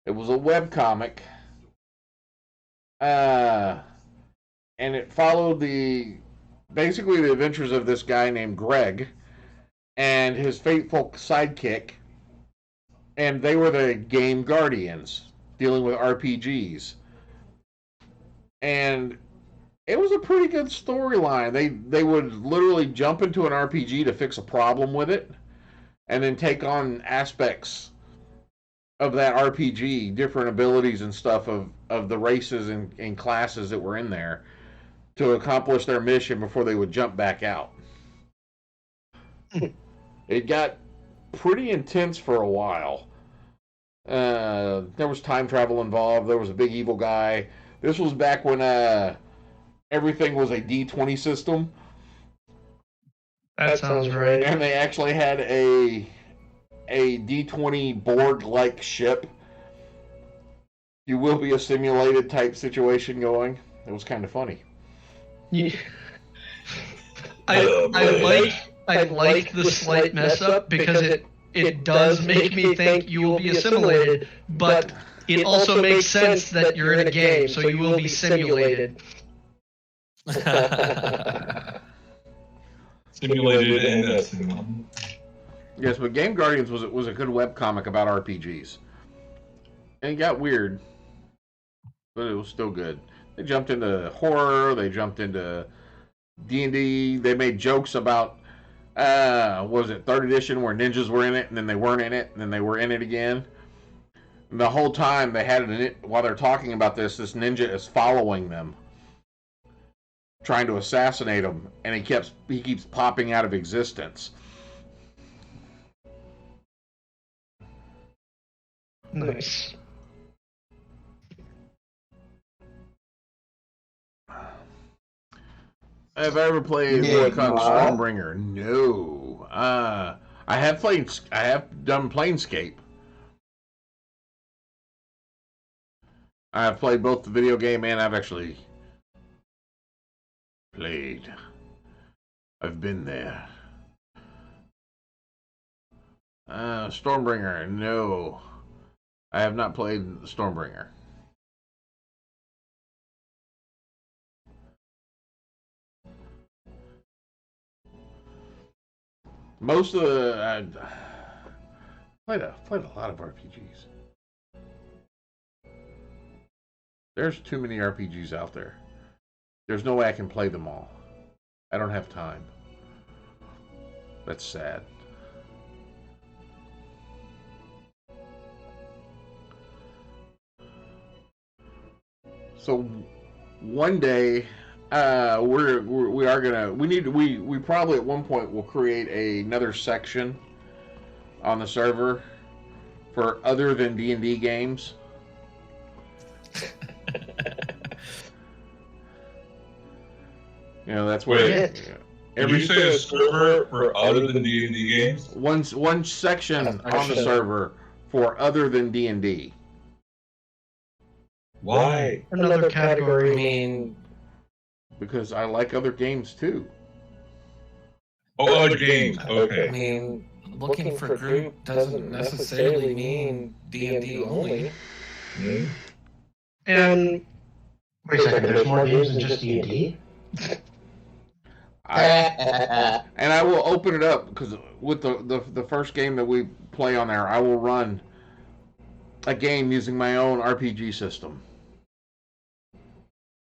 It was a webcomic. And it followed basically the adventures of this guy named Greg and his faithful sidekick. And they were the Game Guardians, dealing with RPGs. And it was a pretty good storyline. They would literally jump into an RPG to fix a problem with it, and then take on aspects of that RPG, different abilities and stuff of the races and classes that were in there to accomplish their mission before they would jump back out. It got pretty intense for a while. There was time travel involved. There was a big evil guy. This was back when everything was a D20 system. That sounds right. And they actually had a D20 board-like ship. You will be a simulated type situation going. It was kind of funny. Yeah. I like the slight mess up because it does make me think you will be assimilated, but it also makes sense that you're in a game, so you will be simulated. Simulated and simulated. Yes, but Game Guardians was a good webcomic about RPGs. And it got weird, but it was still good. They jumped into horror, they jumped into D&D, they made jokes about, was it 3rd edition where ninjas were in it, and then they weren't in it, and then they were in it again. And the whole time they had it, while they're talking about this ninja is following them, trying to assassinate them, and he keeps popping out of existence. Nice. Have I ever played Stormbringer? No. I have done Planescape. I've played both the video game and I've actually played. I've been there. Stormbringer, no. I have not played Stormbringer. Most of the played a lot of RPGs. There's too many RPGs out there. There's no way I can play them all. I don't have time. That's sad. So one day we probably at one point will create another section on the server for other than D&D games. You know, that's where Did you say a server for other than D&D games? One section on the server for other than D&D. Why? Another category. I mean, because I like other games too. Oh, other games. I Okay. mean, looking for group doesn't necessarily mean D&D only. And Wait a second, there's more games than just D&D? And I will open it up because with the first game that we play on there, I will run a game using my own RPG system.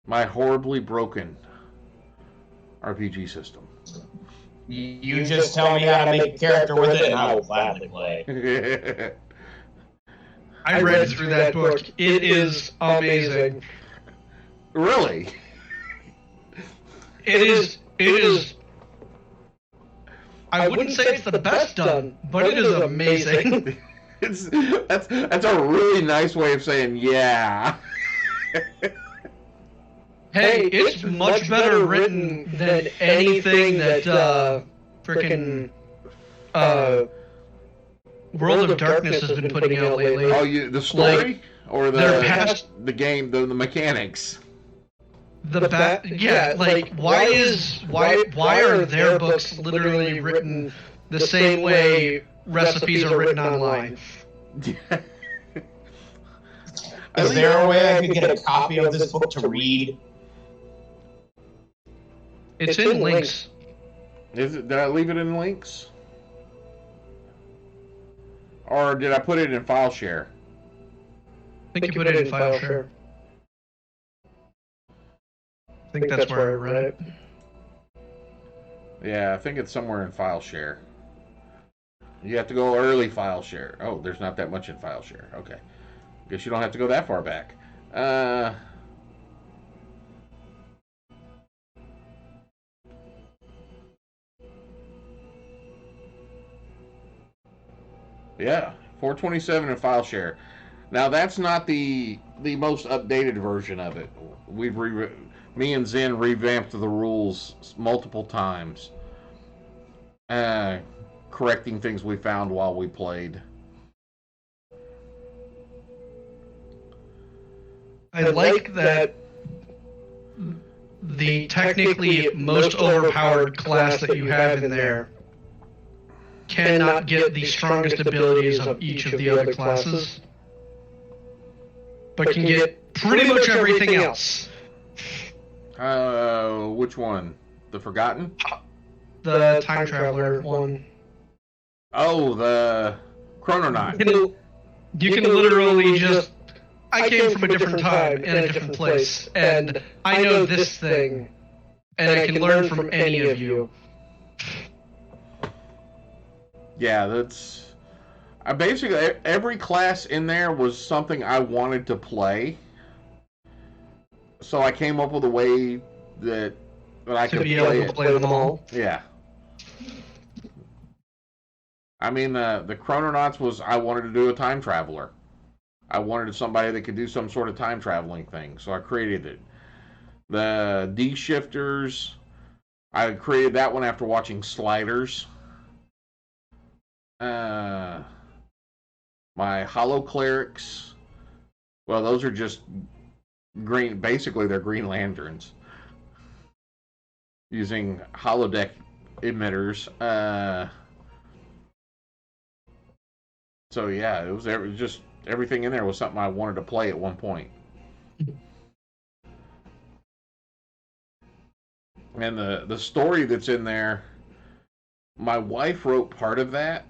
My horribly broken RPG system. You just tell me how to make a character with it, and I will gladly play. I read through that book. It is amazing. Really? It is. I wouldn't say it's the best done, but it is amazing. That's a really nice way of saying yeah. Hey, it's much better written than anything that frickin' World of Darkness has been putting out lately. Oh, the story or the game, the mechanics. Why are their books literally written the same way recipes are written online? Is there a way I could get a copy of this book to read? It's in links. Did I leave it in links? Or did I put it in file share? I think you put it in file share. I think that's where I read it. Yeah, I think it's somewhere in file share. You have to go early file share. Oh, there's not that much in file share. Okay. Guess you don't have to go that far back. Yeah, 427 in file share. Now that's not the most updated version of it. Me and Zen revamped the rules multiple times, correcting things we found while we played. I like that the technically most overpowered class that you have in there cannot get the strongest abilities of each of the other classes, but can get pretty much everything else. Which one? The Forgotten? The Time Traveler one. Oh, the Chrononaut. You can literally just... I came from a different time and a different place, and I know this thing, and I can learn from any of you. Yeah, that's... basically, every class in there was something I wanted to play. So I came up with a way that I could be able to play them all. Yeah. I mean, the Chrononauts was, I wanted to do a time traveler. I wanted somebody that could do some sort of time traveling thing, so I created it. The D-Shifters, I created that one after watching Sliders. My Hollow Clerics, well, those are just green, basically they're Green Lanterns. Using holodeck emitters. So yeah, it was just everything in there was something I wanted to play at one point. And the story that's in there, my wife wrote part of that.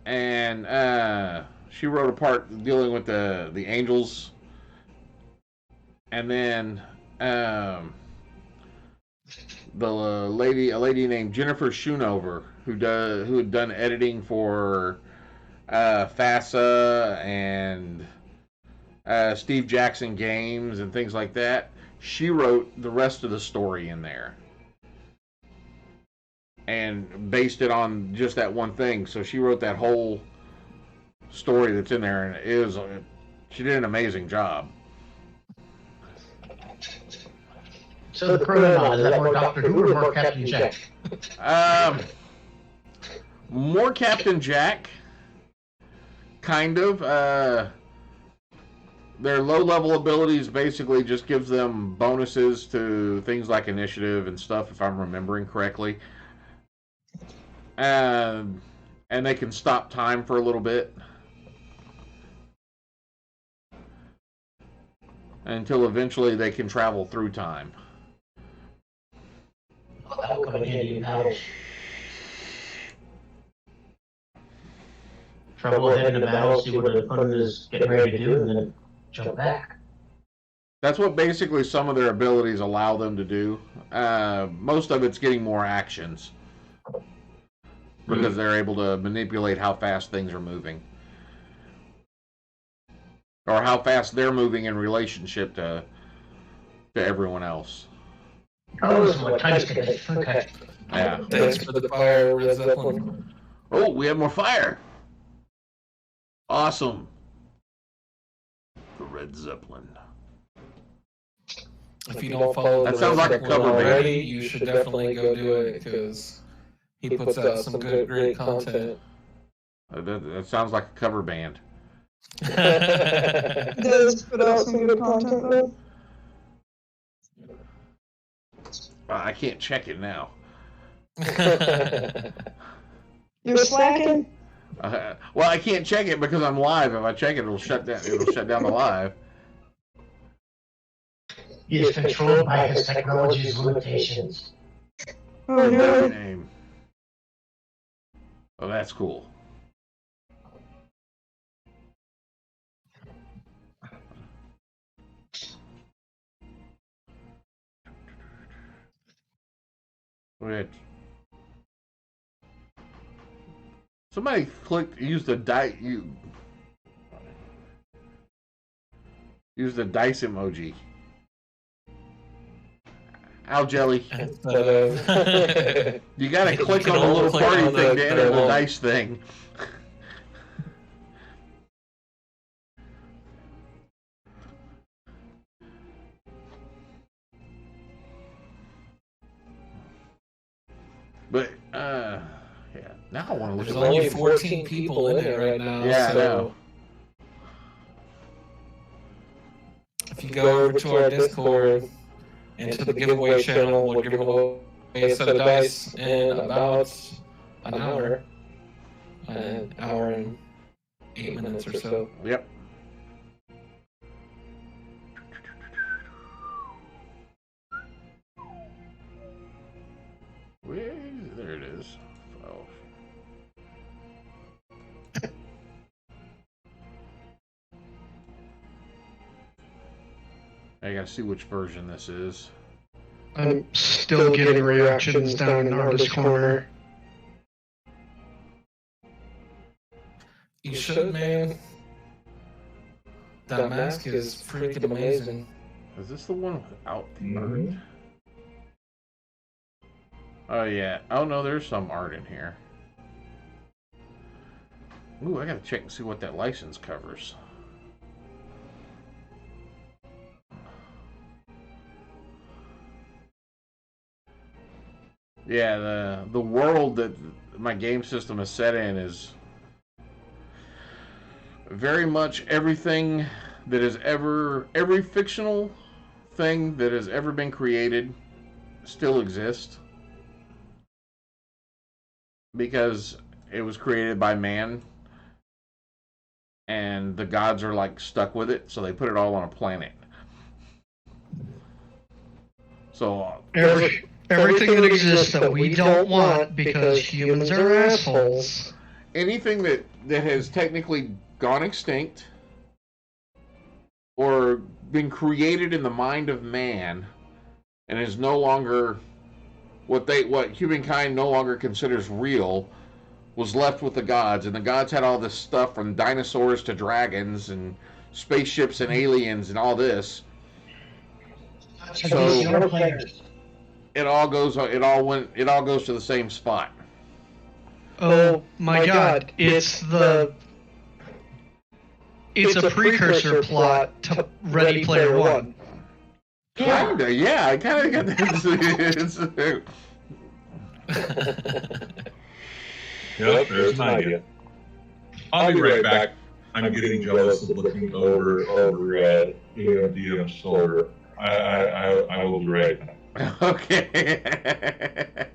And she wrote a part dealing with the angels. And then a lady named Jennifer Schoonover, who had done editing for FASA and Steve Jackson Games and things like that. She wrote the rest of the story in there and based it on just that one thing. So she wrote that whole story that's in there, and she did an amazing job. So the Chrononaut, is that more Doctor Who or more Captain Jack? More Captain Jack, kind of. Their low-level abilities basically just gives them bonuses to things like initiative and stuff, if I'm remembering correctly. And they can stop time for a little bit. Until eventually they can travel through time. That'll come in handy in battle. Travel ahead in the battle, see what the opponent is getting ready to do, and then jump back. That's what basically some of their abilities allow them to do. Most of it's getting more actions. Because they're able to manipulate how fast things are moving. Or how fast they're moving in relationship to everyone else. Oh, so what time skip? Okay. Yeah. Thanks for the fire, Red Zeppelin. Oh, we have more fire. Awesome. The Red Zeppelin. If you don't follow That the sounds like a Zeppelin cover band. already, you should definitely go do it because he puts out some great content. That sounds like a cover band. He does put out some good content though. I can't check it now. You're slacking? Well, I can't check it because I'm live. If I check it, it'll shut down. It'll shut down the live. He is controlled by his technology's limitations. Oh no. Name. Oh, that's cool. Wait. Somebody use the dice emoji. Al Jelly. You gotta click on the little party thing to enter the dice thing. But yeah. Now I want to look. There's at only 14 people in it right now. Yeah, so I know. If you go over to our Discord and to the giveaway channel, we'll give away a set of dice in about an hour and 8 minutes or so. Yep. There it is. Oh. I gotta see which version this is. I'm still getting reactions down in Artist Corner. You should, man. That mask is freaking amazing. Is this the one without the art? Oh yeah. Oh no, there's some art in here. Ooh, I gotta check and see what that license covers. Yeah, the world that my game system is set in is very much everything that is every fictional thing that has ever been created still exists. Because it was created by man and the gods are like stuck with it, so they put it all on a planet. So Everything that exists that we don't want because humans are assholes. anything that has technically gone extinct or been created in the mind of man and is no longer what humankind no longer considers real was left with the gods, and the gods had all this stuff from dinosaurs to dragons and spaceships and aliens and all this. So it all goes to the same spot. Oh my god, it's a precursor plot to Ready Player One. Kinda, yeah. I kind of got that. Yep, there's an idea. I'll be right back. I'm getting jealous of looking over DM shoulder. I will be right back. Okay.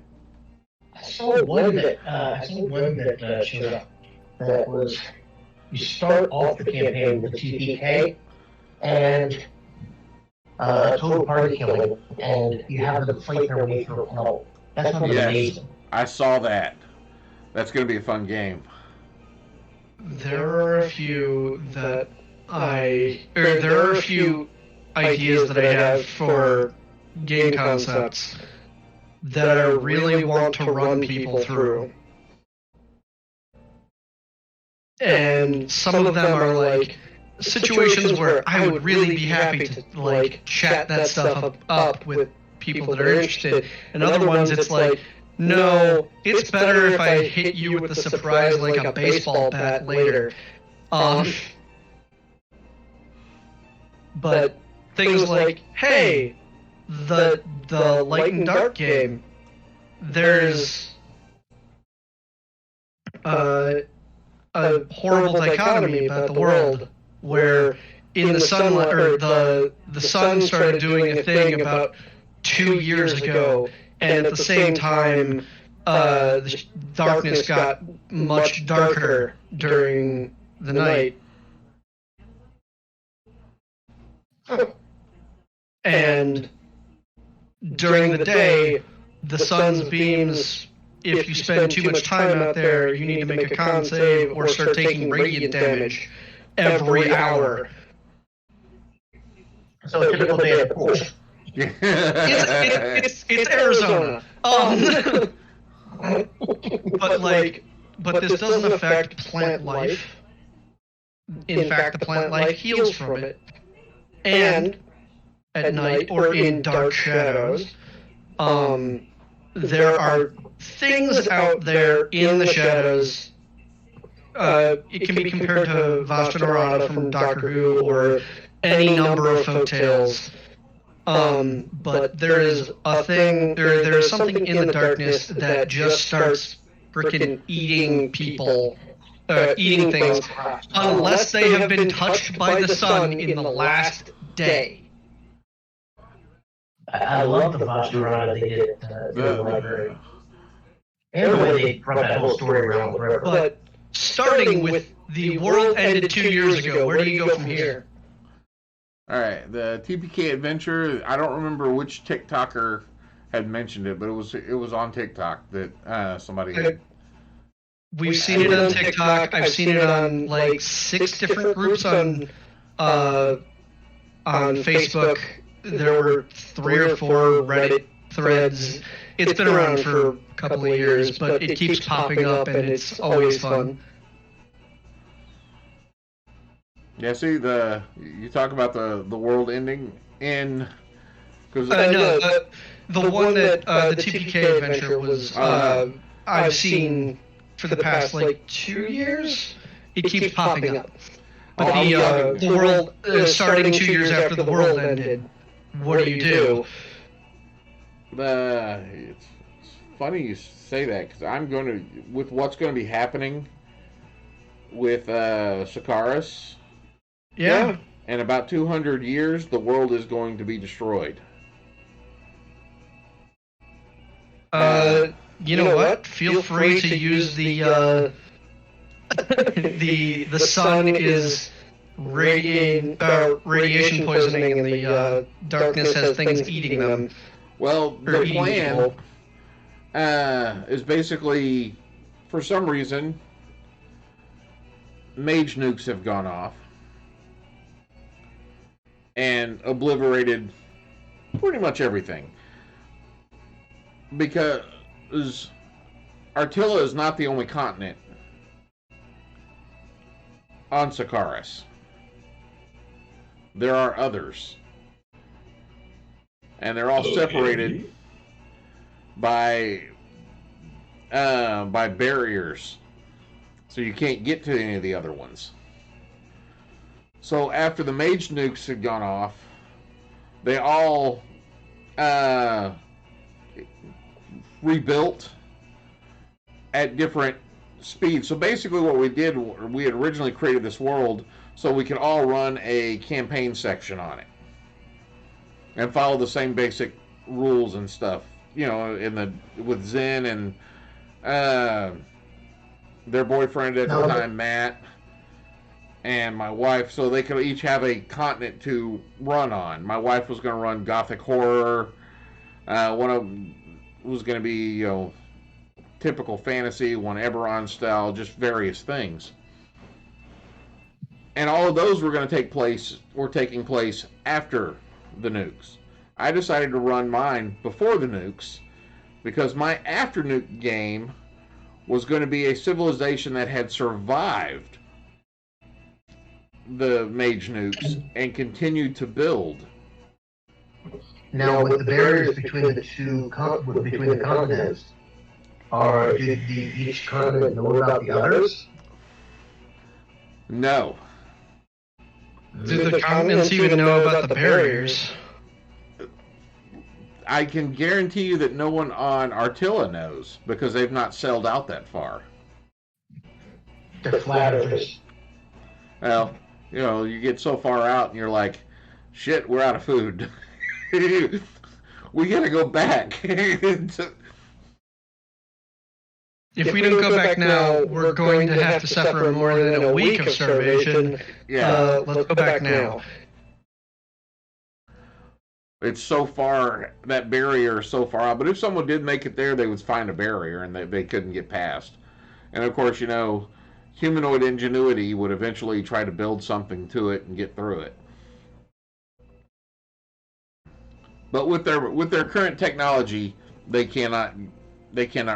I saw one that showed up. That was, you start off the campaign with TPK and total party killing, and you have them fight their way through a level. That's not amazing. I saw that. That's going to be a fun game. There are a few ideas that I have for game concepts that I really want to run people through. And some of them are like situations where I would really be happy to like chat that stuff up with people that are interested. And other ones it's like no, it's better if I hit you with the surprise like a baseball bat later. But things like, hey, the Light and Dark game, there's a horrible dichotomy about the world where in the sunlight, or the sun started doing a thing about 2 years ago, and at the same time, the darkness got much darker during the night. And during the day, the sun's beams, if you spend too much time out there, you need to make a con save or start taking radiant damage every hour. So a typical day at the pool. It's Arizona. But this doesn't affect plant life. In fact, the plant life heals from it. And at night or in dark shadows, there are things out there in the shadows. It can be compared to Vashta Nerada from Doctor Who or any number of folk tales. But there is a thing, there is something in the darkness that just starts frickin' eating people, eating things, unless they have been touched by the sun in the last day. I love the Vashta Nerada they did in the library. And the way they brought that whole story around forever. But starting with the world ended 2 years ago, where do you go from here? All right, the TPK adventure. I don't remember which TikToker had mentioned it, but it was on TikTok that somebody had. We've seen it on TikTok. I've seen it on like 6 different groups on Facebook. There were 3 or 4 Reddit threads. It's been around for a couple of years, but it keeps popping up, and it's always fun. Yeah, see, you talk about the world ending in because no, the one that the TPK adventure was I've seen for the past like 2 years. It keeps popping up. But the world starting 2 years after the world ended. What do you do? It's funny you say that because with what's going to be happening with Sakaris. Yeah. In about 200 years, the world is going to be destroyed. You know what? Feel free to use the the sun is radiation poisoning, and the darkness has things eating them. Well, the plan is basically, for some reason, mage nukes have gone off and obliterated pretty much everything. Because Artilla is not the only continent on Sakaris. There are others. And they're all separated by barriers. So you can't get to any of the other ones. So after the mage nukes had gone off, they all rebuilt at different speeds. So basically what we did, we had originally created this world so we could all run a campaign section on it and follow the same basic rules and stuff, you know, with Zen and their boyfriend at the time, Matt, and my wife, so they could each have a continent to run on. My wife was going to run Gothic horror. One of them was going to be, you know, typical fantasy, one Eberron style, just various things. And all of those were taking place after the nukes. I decided to run mine before the nukes because my after nuke game was going to be a civilization that had survived the mage nukes and continued to build. Now, with the barriers between the continents, Or did each continent know about the others? No. Do the continents even know about the barriers? I can guarantee you that no one on Artilla knows because they've not sailed out that far. They're flat earthers. Well, you know, you get so far out and you're like, shit, we're out of food. We gotta go back. If we don't go back now, we're going to have to suffer more than a week of starvation. Yeah. Let's go back now. It's so far, that barrier is so far out. But if someone did make it there, they would find a barrier and they couldn't get past. And of course, you know, humanoid ingenuity would eventually try to build something to it and get through it. But with their current technology, they cannot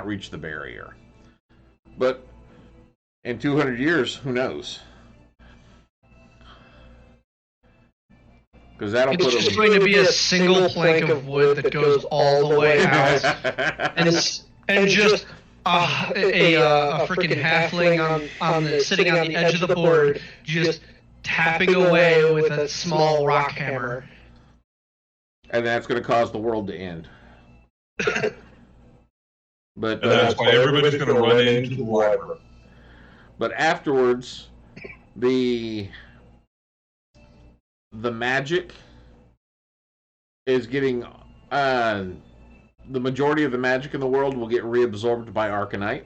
reach the barrier. But in 200 years, who knows? Because that'll It's put just them. going to be a single plank of wood that goes all the way out, and just a freaking halfling sitting on the edge of the board, just tapping away with a small rock hammer. And that's going to cause the world to end. But And that's why everybody's going to run into the library. But afterwards, the magic is getting the majority of the magic in the world will get reabsorbed by Arcanite.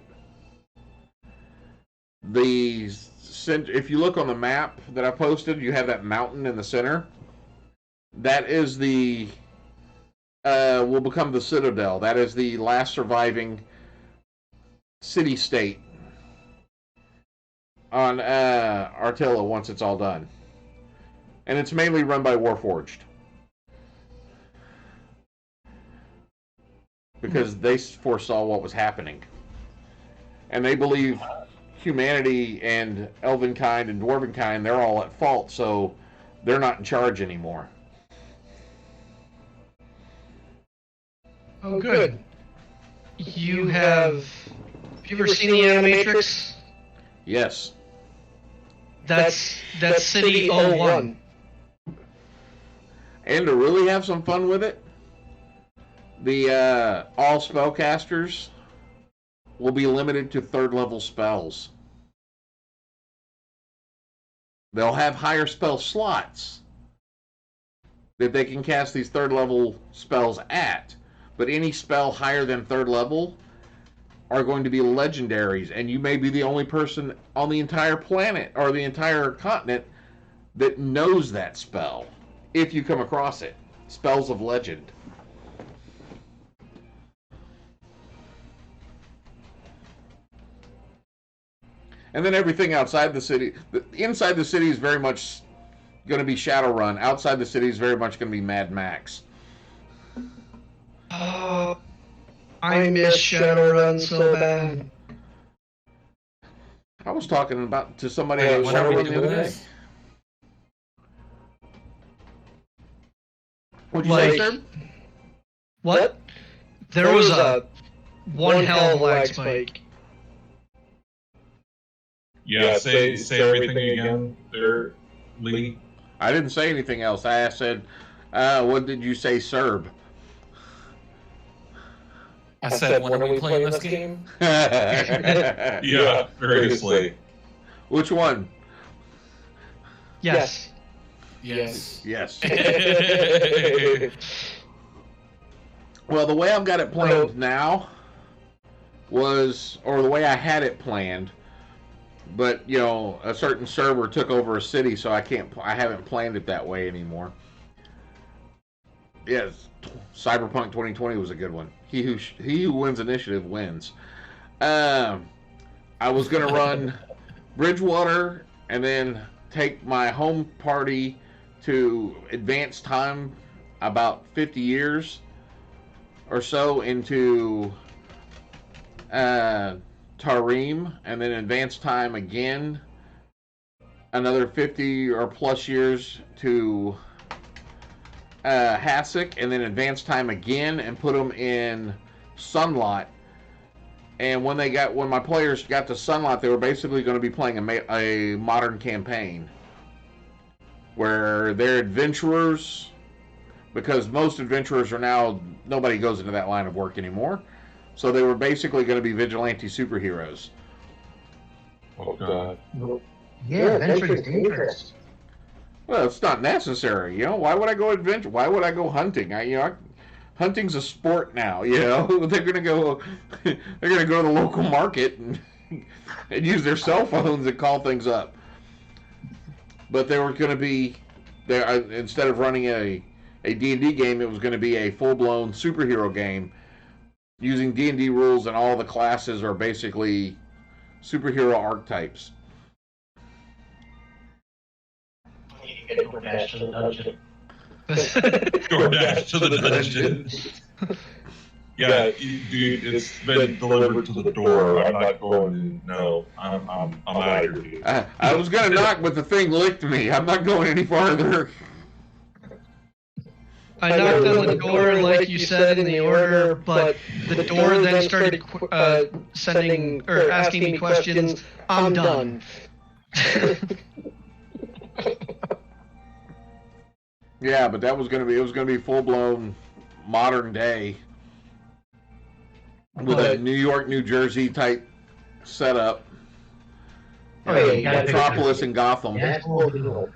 If you look on the map that I posted, you have that mountain in the center. That is will become the Citadel. That is the last surviving city-state on Artilla once it's all done. And it's mainly run by Warforged. Because they foresaw what was happening. And they believe humanity and Elvenkind and Dwarvenkind, they're all at fault, so they're not in charge anymore. Oh, good. Have you ever seen the Animatrix? Yes. That's City 01. And to really have some fun with it, the all spellcasters will be limited to 3rd level spells. They'll have higher spell slots that they can cast these 3rd level spells at. But any spell higher than 3rd level are going to be legendaries, and you may be the only person on the entire planet or the entire continent that knows that spell, if you come across it. Spells of legend. And then everything outside the city, inside the city is very much going to be Shadowrun. Outside the city is very much going to be Mad Max. I miss Shadowrun so bad. I was talking to somebody Hey, on when are we Shadowrun the doing other day. this? What'd you say, sir? What? There was a one hell of a lag spike. Yeah, say everything again there, Lee. I didn't say anything else. I said, what did you say, Serb? I said, when are we playing this game? Yeah, variously. Which one? Yes. Yes. Yes. Well, the way I've got it planned now or the way I had it planned, but you know, a certain server took over a city, so I haven't planned it that way anymore. Yes, Cyberpunk 2020 was a good one. He who wins initiative wins. I was gonna run Bridgewater and then take my home party to advance time about 50 years or so into Tarim, and then advance time again another 50 or plus years to Hasek, and then advance time again and put them in Sunlot, And when my players got to Sunlight, they were basically going to be playing a modern campaign where they're adventurers, because most adventurers are now, nobody goes into that line of work anymore. So they were basically going to be vigilante superheroes. Oh God. Yeah, adventure is dangerous. Well, it's not necessary, you know. Why would I go adventure? Why would I go hunting? Hunting's a sport now, you know. They're gonna go to the local market and use their cell phones and call things up. But they were going to be there instead of running a D&D game. It was going to be a full-blown superhero game using D&D rules, and all the classes are basically superhero archetypes. DoorDash to the dungeon. DoorDash to the dungeon. Yeah, dude, it's been delivered to the door. I'm not going in. No, I'm out of here, dude. I was going to knock, but the thing licked me. I'm not going any farther. I knocked on the door like you said in the order, but the door then started sending or asking me questions. I'm done. Yeah, but it was going to be full-blown modern day with a New York, New Jersey type setup. Oh, yeah, you gotta Metropolis and Gotham. Yeah, that's a little bit old.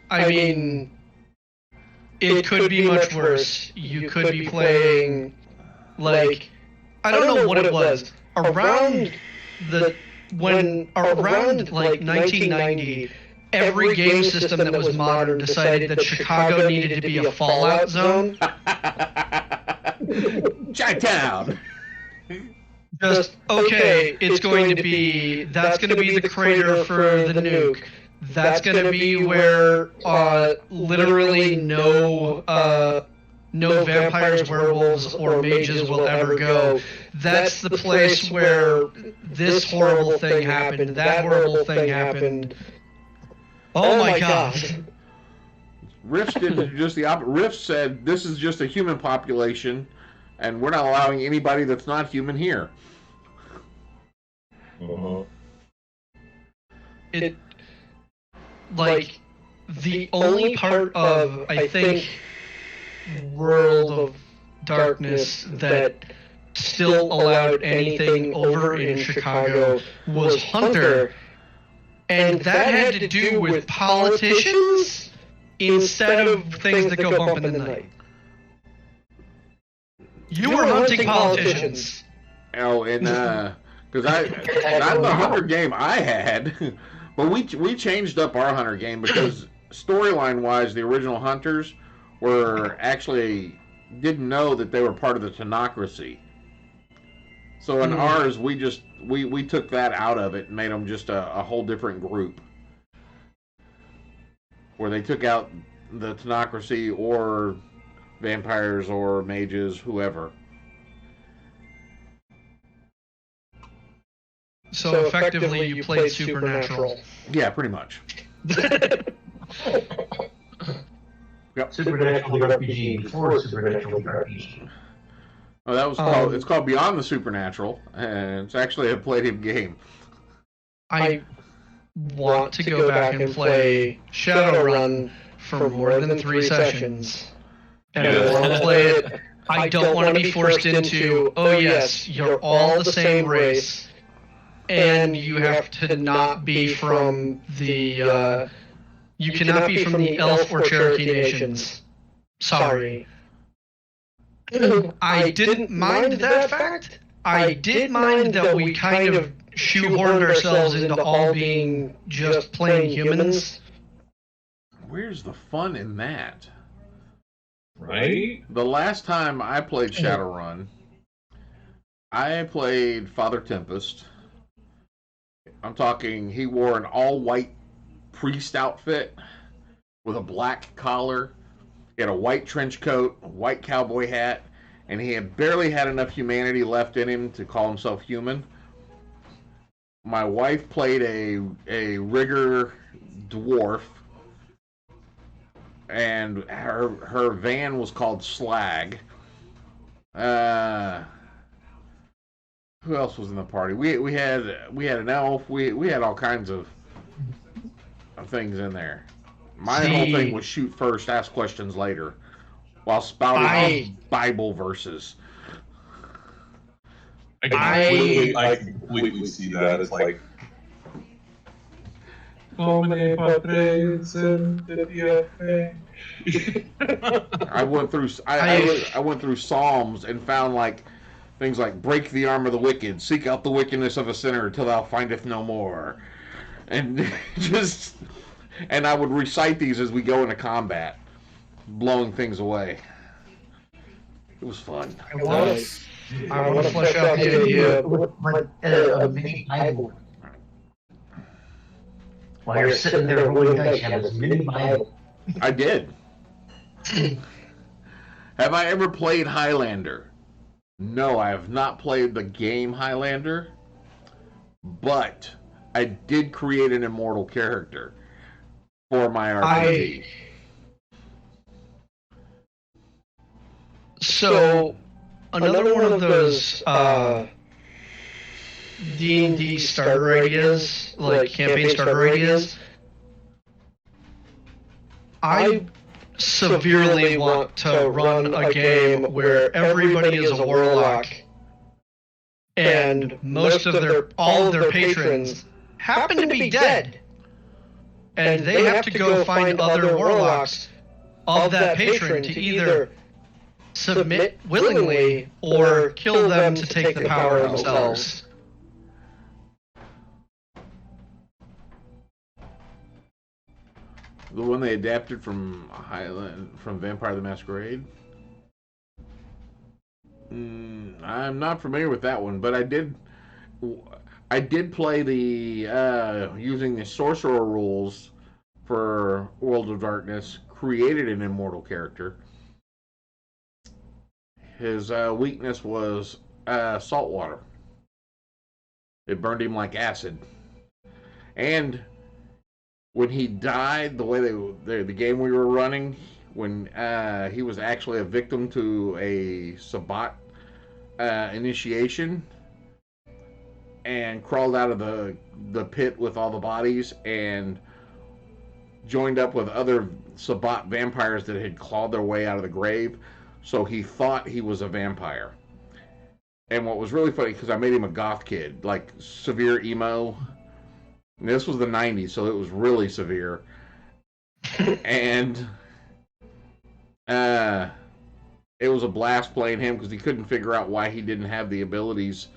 I mean, it could be much worse. You could be playing, like, I don't know what it was. Around like 1990, every game system that was modern decided that Chicago needed to be a Fallout zone. Chi-town. Just, okay, that's going to be the crater for the nuke. That's going to be where literally no vampires, werewolves, or mages will ever go. That's the place where this horrible thing happened, that horrible thing happened. Oh my god. Rifts did just the opposite. Rifts said, this is just a human population, and we're not allowing anybody that's not human here. Uh-huh. The only part of, I think, World of Darkness that still allowed anything over in Chicago was Hunter, and that had to do with politicians instead of things that go bump in the night. You were hunting politicians. Oh, and because not the Hunter game I had, but we changed up our Hunter game because storyline wise, the original Hunters were actually didn't know that they were part of the Tenocracy. So in ours, we took that out of it and made them just a whole different group, where they took out the Tenocracy or vampires or mages, whoever. So effectively, you played Supernatural. Yeah, pretty much. Yep. Supernatural RPG before Supernatural RPG. Oh, that was called. It's called Beyond the Supernatural, and it's actually a played game. I want to go back and play Shadowrun for more than 3 sessions, and I want to play it. I don't want to be forced into, oh yes, you're all the same race, and you have to not be from the. You cannot be from the Elf or Cherokee nations. Sorry. I didn't mind that fact. I did mind that we kind of shoehorned ourselves into all being just plain humans. Where's the fun in that? Right? The last time I played Shadowrun, I played Father Tempest. I'm talking, he wore an all-white priest outfit with a black collar. He had a white trench coat, a white cowboy hat, and he had barely had enough humanity left in him to call himself human. My wife played a rigger dwarf, and her van was called Slag. Who else was in the party? We had an elf. We had all kinds of things in there. My whole thing was shoot first, ask questions later, while spouting off Bible verses. I completely see that. It's like. I went through Psalms and found like things like break the arm of the wicked, seek out the wickedness of a sinner till thou findeth no more, and I would recite these as we go into combat, blowing things away. It was fun. I want to flesh out the idea. A mini Bible. While you're sitting there rolling dice, you have this mini Bible. I did. Have I ever played Highlander? No, I have not played the game Highlander, but I did create an immortal character for my RPG. So, another one of those D&D starter ideas, like campaign starter ideas, I severely want to run a game where everybody is a warlock and all of their patrons happen to be dead, and they have to go find other warlocks of that patron to either submit willingly or kill them to take the power themselves. The one they adapted from Vampire the Masquerade? I'm not familiar with that one, but I did play the using the sorcerer rules for World of Darkness, created an immortal character. His weakness was salt water. It burned him like acid. And when he died, the way the game we were running, when he was actually a victim to a Sabbat initiation and crawled out of the pit with all the bodies and joined up with other Sabbat vampires that had clawed their way out of the grave. So he thought he was a vampire. And what was really funny, because I made him a goth kid, like severe emo. And this was the 90s, so it was really severe. And it was a blast playing him because he couldn't figure out why he didn't have the abilities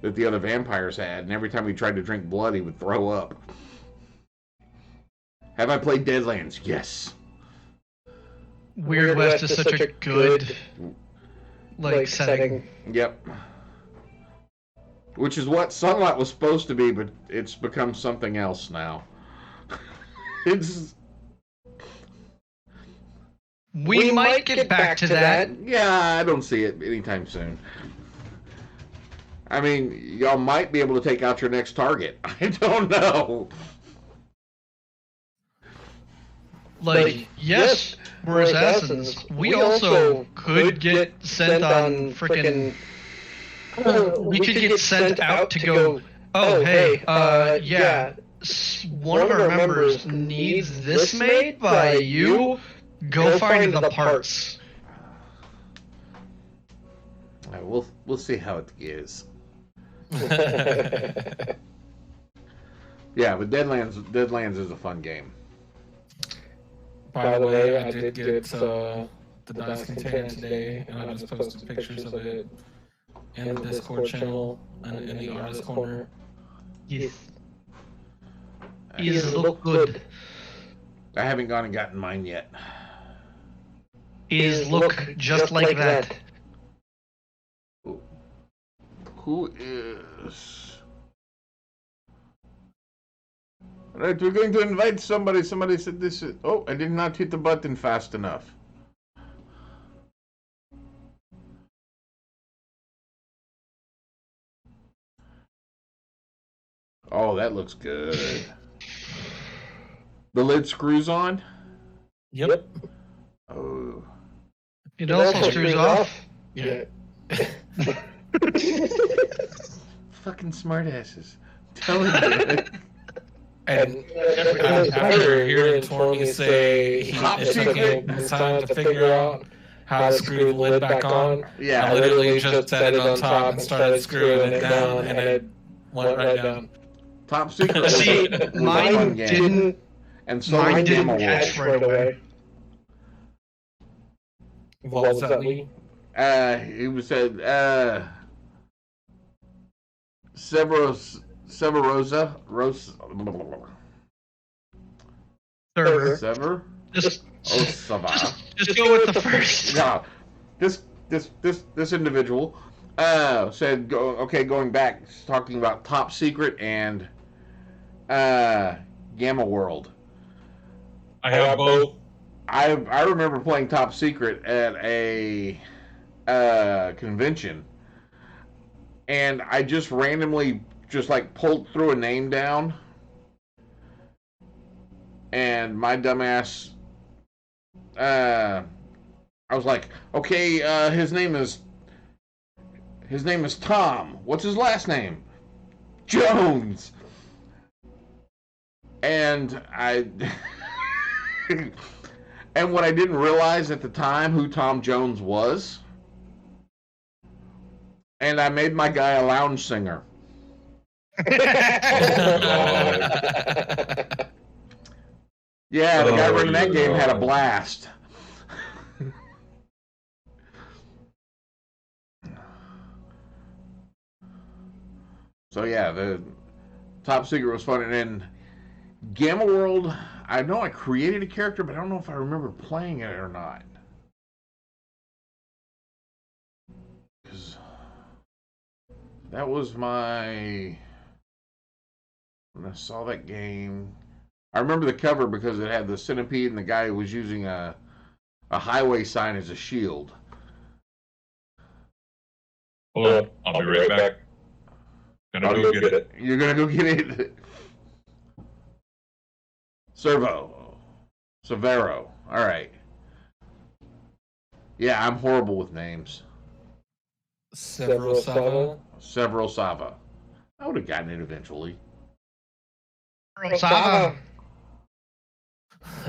that the other vampires had. And every time he tried to drink blood, he would throw up. Have I played Deadlands? Yes. Weird West is such a good setting. Yep. Which is what Sunlight was supposed to be, but it's become something else now. We might get back to that. Yeah, I don't see it anytime soon. I mean, y'all might be able to take out your next target. I don't know. Yes, we're assassins. We also could get sent on frickin'. We could get sent out to go. Oh, hey, yeah. One of our members needs this made by you. Go find the parts. All right, we'll see how it goes. Yeah, but Deadlands is a fun game. By the way, I did get the dice container today, and I just posted pictures of it in the Discord channel and in the artist corner. Yes. It look good. I haven't gone and gotten mine yet. It look just like that. Who is? All right, we're going to invite somebody. Somebody said this is... Oh, I did not hit the button fast enough. Oh, that looks good. The lid screws on? Yep. Oh. It also screws off? Yeah. fucking smartasses. Telling you. And after hearing Tormy say Top it took secret. him time to figure out how to screw the lid back on, I Yeah. literally just set it on top and started screwing it down, and it went right down. Top secret. was See, a fun mine game. didn't. And so Mine did didn't Gamma catch World. right away. What was that, Lee? He was said Severosa Server. Sever Just Osava. just go with the first. Yeah, this individual said going back, talking about Top Secret and Gamma World. I have both. I remember playing Top Secret at a convention, and I just randomly pulled threw a name down, and my dumbass, I was like, okay, his name is Tom. What's his last name? Jones. And and what I didn't realize at the time who Tom Jones was, and I made my guy a lounge singer. Yeah, the guy running that game had a blast. So yeah, the Top Secret was fun, and then Gamma World, I know I created a character, but I don't know if I remember playing it or not. Because that was when I saw that game. I remember the cover because it had the centipede and the guy who was using a highway sign as a shield. Hold on, I'll be right back. Gonna go get it. You're gonna go get it. Severo. All right. Yeah, I'm horrible with names. Several Sava. Several Sava. I would have gotten it eventually. Sava.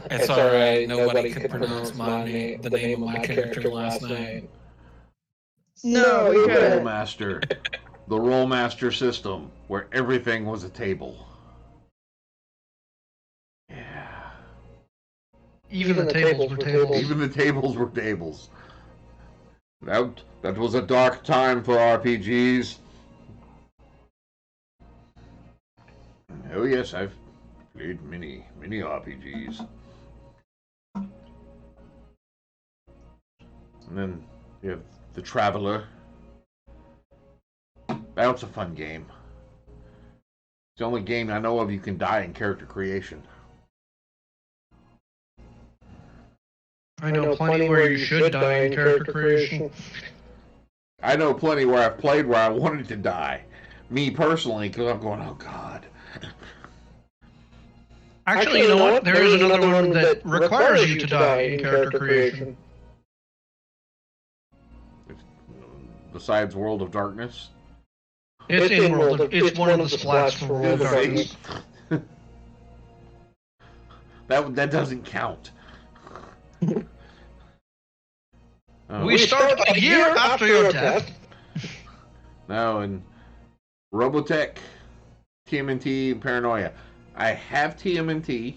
It's alright, nobody could pronounce the name of my character last night. No, you The got it. Rollmaster. The Rollmaster system, where everything was a table. Yeah. Even the tables were tables. Even the tables were tables. That was a dark time for RPGs. Oh yes, I've played many RPGs. And then you have The Traveler. That was a fun game. It's the only game I know of you can die in character creation. I know plenty where you should die in character creation. I know plenty where I've played where I wanted to die. Me personally, because I'm going, oh god. Actually, you know what? There is another one that requires you to die in character creation. Besides World of Darkness. It's in World of, it's one of the splats for World of Darkness. That doesn't count. We start a year after your death. No, and Robotech, TMNT, and Paranoia. I have TMNT.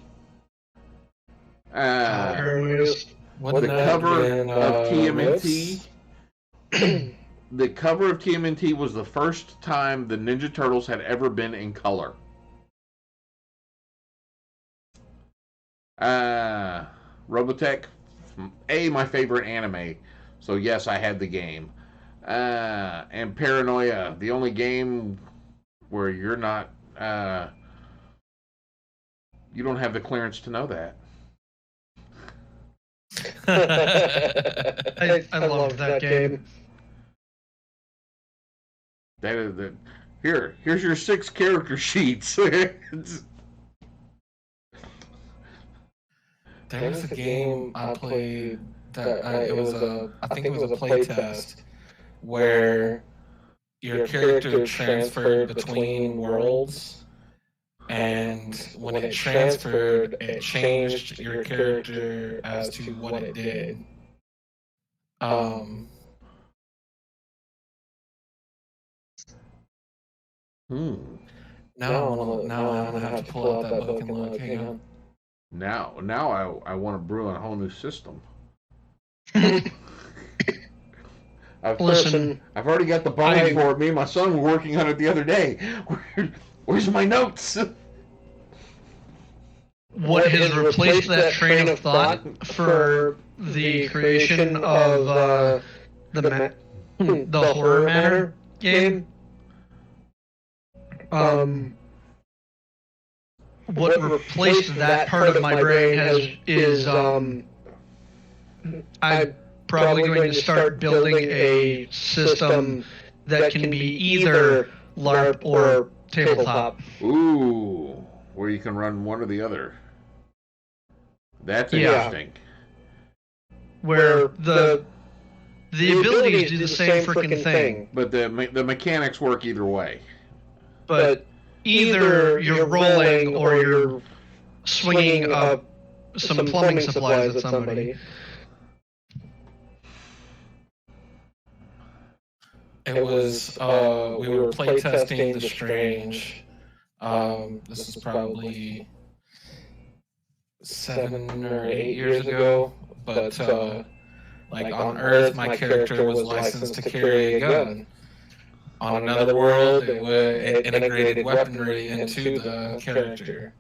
Paranoia's The cover of TMNT. The cover of TMNT was the first time the Ninja Turtles had ever been in color. Robotech, my favorite anime. So yes, I had the game. And Paranoia, the only game where you're not, you don't have the clearance to know that. I loved that game. That is the here's your 6 character sheets. There was a game I played that I think it was a play test where your character transferred between worlds, and when it transferred, it changed your character as to what it did. Now I'm gonna have to pull out that book and look. Hang on. Now I want to brew on a whole new system. Listen, I've already got the body for it. Me and my son were working on it the other day. Where's my notes? what has replaced that train of thought for the creation of the Horror Matter game? What replaced that part of my brain is I'm probably going to start building a system that can be either LARP or tabletop. Ooh, where you can run one or the other. That's interesting. Where the abilities do the same freaking thing, But the mechanics work either way. but either you're rolling or you're swinging some plumbing supplies at somebody. It was we were playtesting The Strange. This is probably 7 or 8 years ago, but like on Earth, my character was licensed to carry a gun. On another world, it integrated weaponry into the character.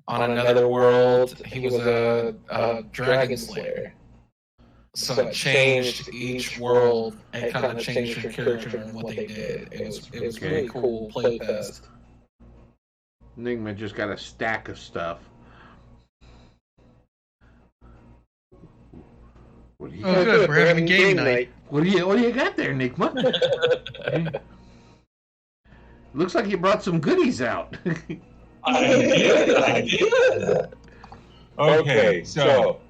On another world, he was a dragon slayer. So it changed each world and kind of changed your character and what they did. It was really cool playtest. Enigma just got a stack of stuff. What do you Oh, good, we're having game night. What do you got there, Enigma? Looks like you brought some goodies out. I did. Okay, so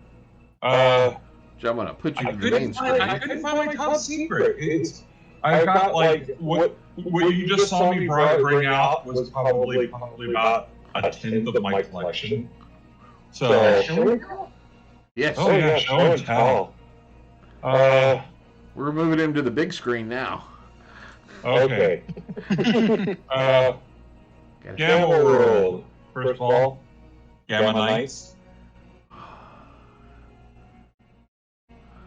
I'm gonna put you I in the main screen. couldn't find my top secret. I've got like what you just saw me bring out was probably about a 10th of my collection. So Yes. oh yeah, show and tell. We're moving him to the big screen now. Okay. Gamma World. First of all, Gamma Knights.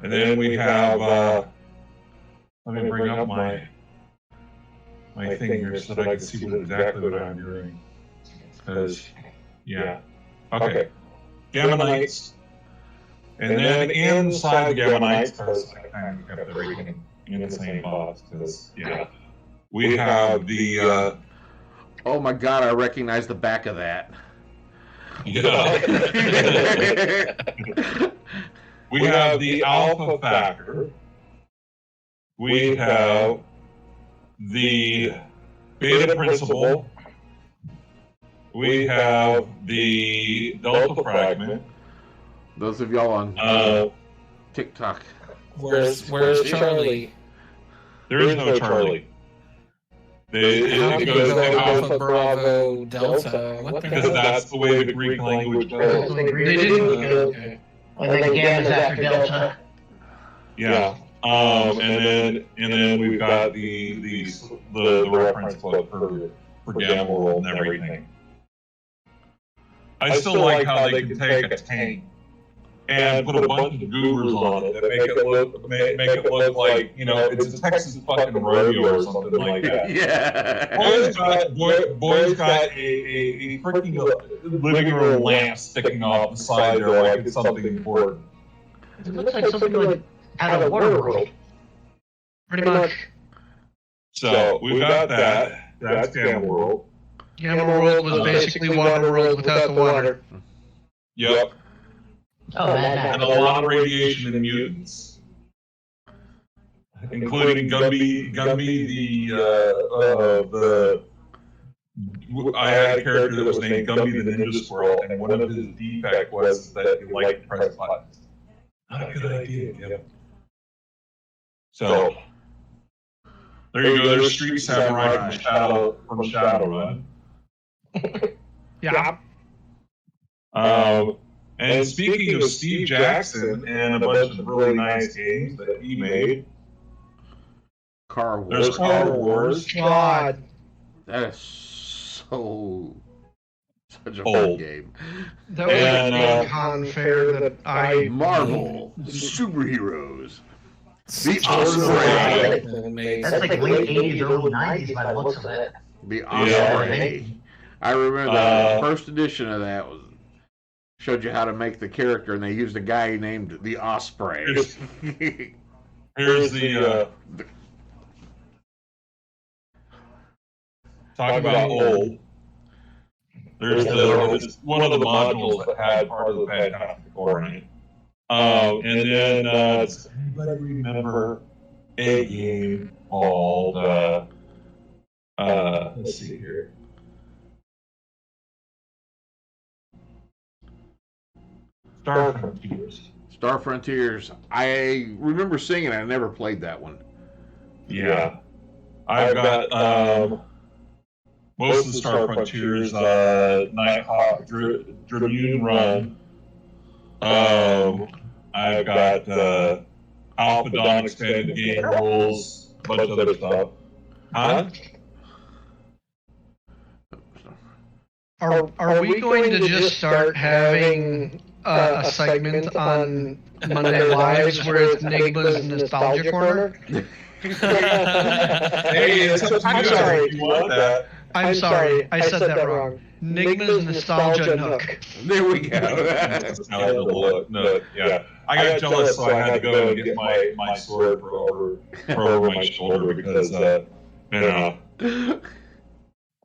And then we have, let me bring up my thing here so that I can see exactly what I'm doing. Because, yeah. Okay. Gamma Knights. And then inside the Gamma Knights, because I kind of kept everything in the same box, because, yeah. We have the, Oh my God! I recognize the back of that. yeah. We have the Alpha Factor. We have the Beta Principle. We have the Delta Fragment. Those of y'all on TikTok. Where's Charlie? There is no Charlie. How did you go Alpha, Bravo, Delta? What the Because hell? that's the way the Greek language goes. They didn't. Okay. And then Gamma's after Delta. Yeah. And then we've got the reference book for Gamma World and everything. I still like how they can take a tank and put a bunch of goobers on it that make it look like, you know, it's a Texas fucking rodeo or something like that. Yeah. Boy's got a freaking living room lamp sticking off the side there like it's something important. It looks like something like out of Waterworld. Pretty much. So we've got that. That's Gamma World. Gamma World was basically Waterworld without the water. Yep. Oh, And a lot of radiation and mutants, including Gumby I had a character that was named Gumby the Ninja Squirrel, and one of his defects was that he liked to press buttons. Not a good idea, Jim. So, There you go. There's Street Samurai from Shadowrun. Yeah. And speaking of Steve Jackson and a bunch of really nice games that he made, Car Wars. there's Car Wars. God. That is such a fun Old. game. That was And, a Game Con fair that I. Marvel superheroes. The Osprey. Osprey. That's like late 80s, early 90s by the looks of it. The Yeah. Osprey. I remember the first edition of that was showed you how to make the character, and they used a guy named the Osprey. Here's the talk about old. There's it's one of the modules that had part of the Fantastic Four in it. And then does anybody remember a game called let's see here. Star Frontiers. Star Frontiers. I remember seeing it. I never played that one. Yeah. I've got most of the Star Frontiers, Nighthawk, Tribune Run. I've got Alpha Dawn expanded game rules, a bunch of other stuff. Huh? Are we going to just start having a segment on Monday Lives where it's Nigma's Nostalgia Corner? Hey, it's up to I'm you sorry. if you want that. I'm sorry, I said that wrong. Nigma's Nostalgia Nook. There we go. No, yeah. I got jealous, so I had to go and get my sword for over my shoulder because, you know.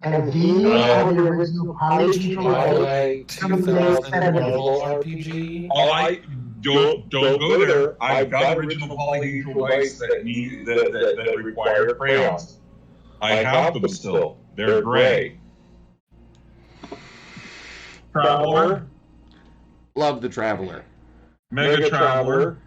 And do you have the original Poly Twilight 2000 Marvel RPG. Oh, I don't go there. I've got original polyhedral dice that require crayons. I have them still. They're gray. Traveler, Love the Traveler. Mega Traveler,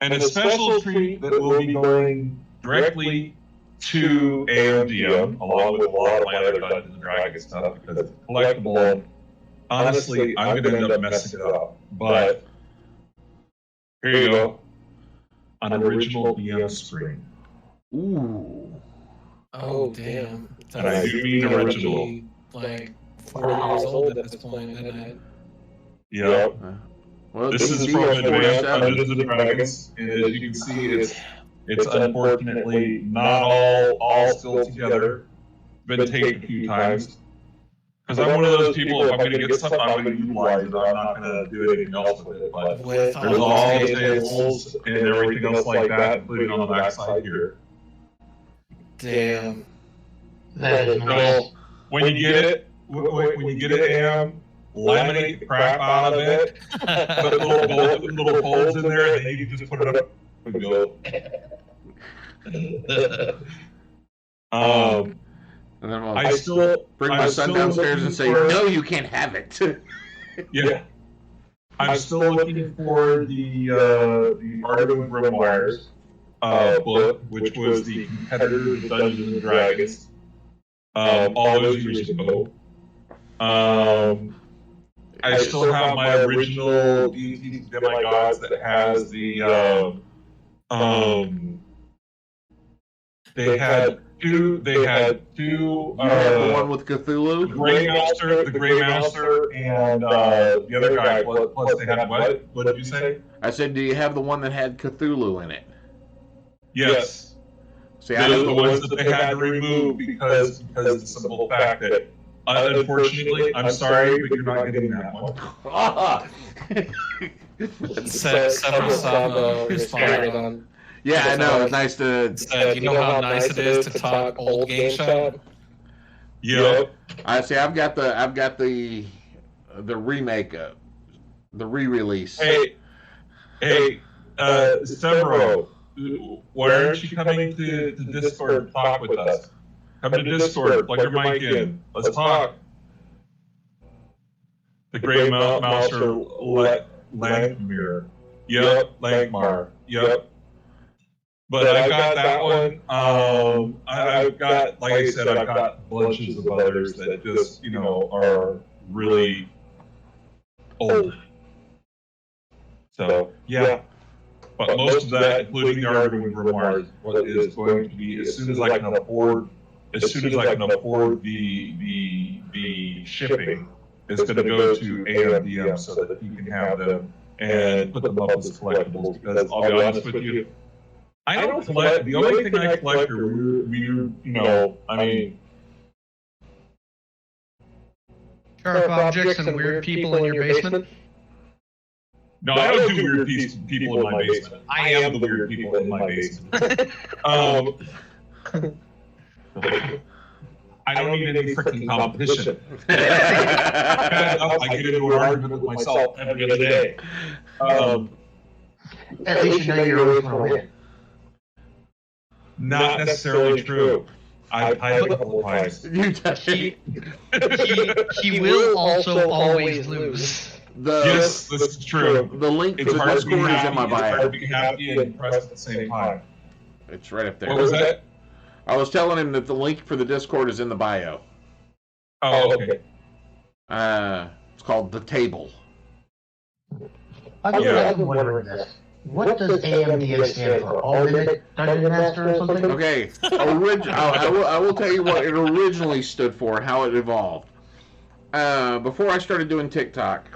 and a special treat that will be going directly to AMDM, along with a lot of my other Dungeons and Dragons stuff, because it's collectible. And honestly, I'm going to end up messing it up. But here you go. An original DM screen. Ooh. Oh, damn. And I do mean original. Like 40 years old at this point, isn't it? Yep. Well, This is from Advanced Dungeons and Dragons, and as you can see, it's unfortunately not all still together. Been taped a few times. Because I'm one of those people, if I'm going to get something, I'm going to utilize it. I'm not going to do anything else with it. But With there's all the tables and everything else like that, including on the backside here. Damn. That is nice. So when you get it, Am, laminate the crap out of it, put little holes in there, and then you can just put it up and go. And then I still bring my I'm son still downstairs and say, looking for- "No, you can't have it." Yeah. I'm still looking for the Argo and Grimoires book, which was the competitor to Dungeons and Dragons all those years ago. I still have my original D&D Demigods that has the they had two You have the one with Cthulhu. the Grey Mouser, and the other guy. Plus, they had what? What did you say? I said, "Do you have the one that had Cthulhu in it?" Yes. See, Those are the ones that they had to remove because of the simple fact that, unfortunately, I'm sorry, but you're not getting that one. Several Sabo responded on. Yeah, I know. It's nice to. Said, you know how nice it is to talk old game shop? Yep. I see. I've got the remake, the re-release. Hey, Severo, why aren't you coming to Discord and talk with us? Come to Discord, plug your mic in. Let's talk. The Grey Mouser Langmere. Yep, Langmar. Yep. But I've got that one. I've got, like I said, I've got bunches of others that just, are really old. So, yeah. But most of that, including the Arguing Grimoire, is going to be as soon as I can afford the shipping, it's going to go to AMDM so that you can have them and put them up as collectibles. Because I'll be honest with you, I don't collect. The only thing I collect are weird, Sharp objects and weird people in your basement. No, I don't do weird people in my basement. I am the weird people in my basement. I don't need any freaking competition. I get into an argument with myself every other day. At least you know you're always going to win. Not necessarily true. I've had a couple times. He will also always lose. Yes, this is true. The link to It's the hard to be Discord is happy, in my it's hard to bio. be happy and depressed at the same time. It's right up there. What was that? I was telling him that the link for the Discord is in the bio. Oh, okay. It's called The Table. I've been wondering this. What does AMDM stand for? Ultimate Dungeon Master or something? Okay, I will tell you what it originally stood for, how it evolved. Before I started doing TikTok,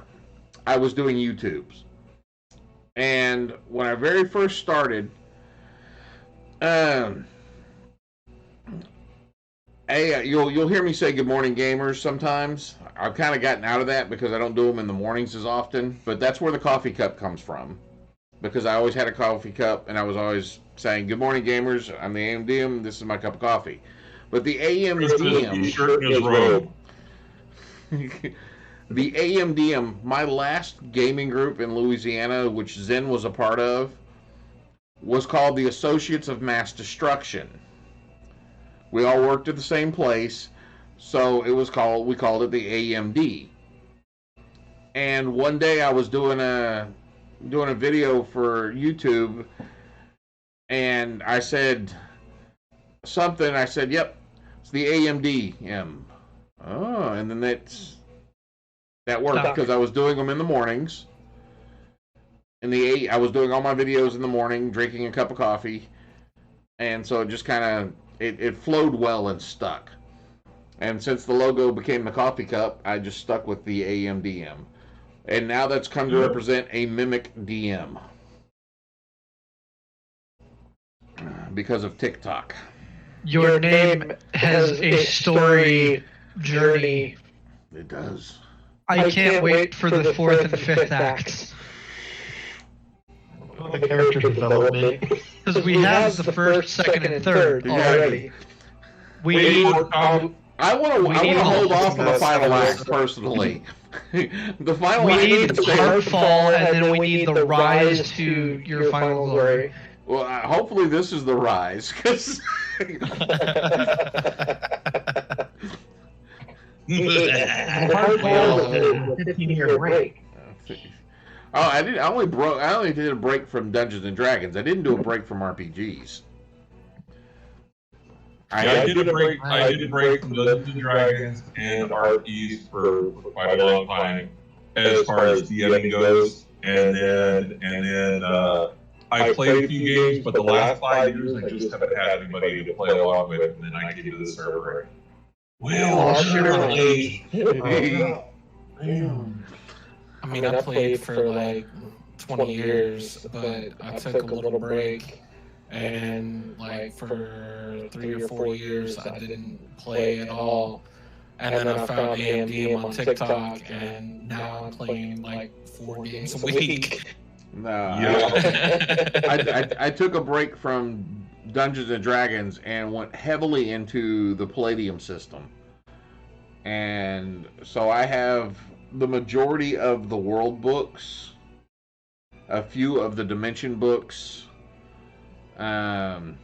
I was doing YouTubes. And when I very first started, you'll hear me say good morning gamers sometimes. I've kind of gotten out of that because I don't do them in the mornings as often, but that's where the coffee cup comes from. Because I always had a coffee cup and I was always saying, good morning gamers, I'm the AMDM, this is my cup of coffee. But the AMDM... Shirt in his robe. The AMDM, my last gaming group in Louisiana, which Zen was a part of, was called the Associates of Mass Destruction. We all worked at the same place, so we called it the AMD. And one day I was doing a video for YouTube, and I said something. I said, "Yep, it's the AMDM." Oh, and then that worked because I was doing them in the mornings. I was doing all my videos in the morning, drinking a cup of coffee, and so it just kind of it flowed well and stuck. And since the logo became the coffee cup, I just stuck with the AMDM. And now that's come to represent a Mimic DM. Because of TikTok. Your name has a story journey. It does. I can't wait for the 4th and 5th acts. The character development. Because we have the 1st, 2nd, and 3rd already. We need... I want to hold off on the final act personally. The final we act need the Heartfall, and then we need the rise to your final glory. Well, hopefully this is the rise, because... Heartfall is a 15-year break. Oh, I only did a break from Dungeons and Dragons. I didn't do a break from RPGs. I did a break from Dungeons and Dragons and RPs for quite a long time, as far as DMing goes. And then I played a few games, but the last 5 years I just haven't had anybody to play along with. And then I came to the server. Well, surely. I mean, I played for like 20 years, but I took a little break. And like for 3 or 4 years, I didn't play at all. And then I found AMDM on TikTok, and now I'm playing like 4 games a week. No, I took a break from Dungeons and Dragons and went heavily into the Palladium system. And so I have the majority of the world books, a few of the dimension books. So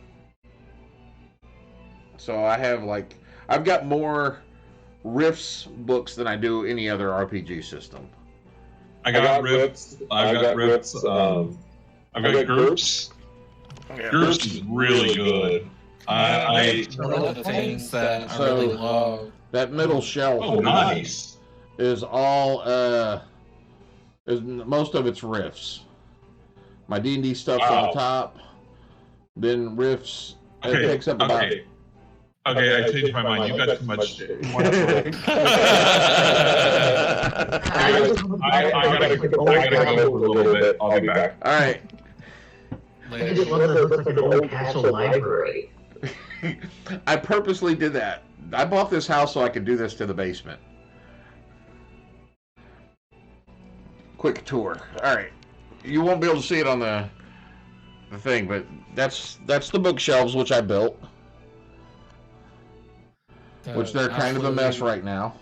I've got more Rifts books than I do any other RPG system. I got Rifts. I've got Rifts. I've got GURPS. Yours is really good. One of the things that I So- really love. That middle shelf Oh, nice. is all most of it's riffs. My D&D stuff's on the top, then riffs. It Okay, takes up about. okay. Okay, I changed my mind. You got too much. I gotta go for a little bit. I'll be back. All right. I just love that it looks like an old castle library. I purposely did that. I bought this house so I could do this to the basement. Quick tour. All right. You won't be able to see it on the thing, but that's the bookshelves which I built, which they're kind of a mess right now.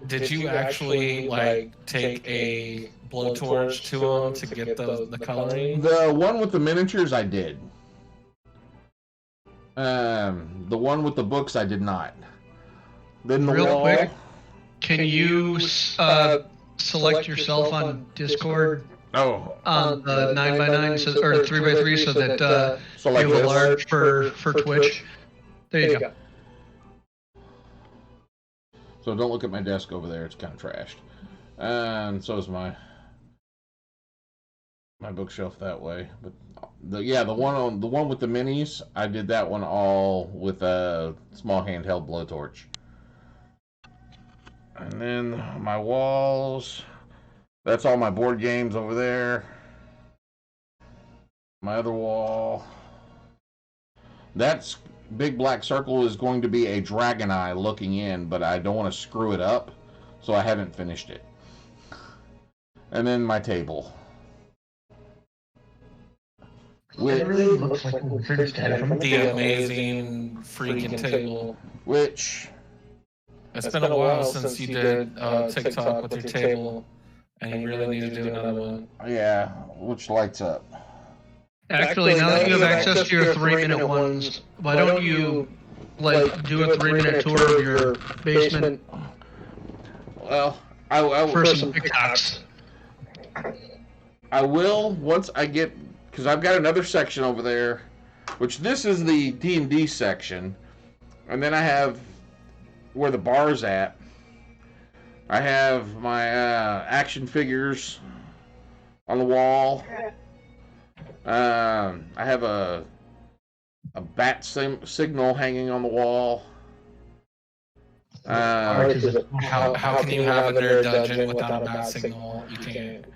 Did you actually like take a blowtorch to them to get the coloring? The one with the miniatures I did. The one with the books I did not. Then the Real wall. quick, can you select yourself on Discord Oh, on the 9x9 or 3x3 so that so like you have a this. large for Twitch? There you go. So don't look at my desk over there; it's kind of trashed. And so is my bookshelf that way. But the one with the minis, I did that one all with a small handheld blowtorch. And then my walls, that's all my board games over there. My other wall, that's big black circle is going to be a dragon eye looking in, but I don't want to screw it up, so I haven't finished it. And then my table. It really looks like a prince tent from The amazing freaking table. Which It's been a while since you did TikTok with your table, and you really need to do another one. yeah, which lights up. Actually, now that you have access to your 3-minute ones, why don't you do a 3-minute tour of your basement Well, I for some TikToks? I will once I get, because I've got another section over there, which this is the D&D section, and then I have where the bar's at. I have my action figures on the wall. I have a bat signal hanging on the wall. How can you have a nerd dungeon without a bat signal? You can't.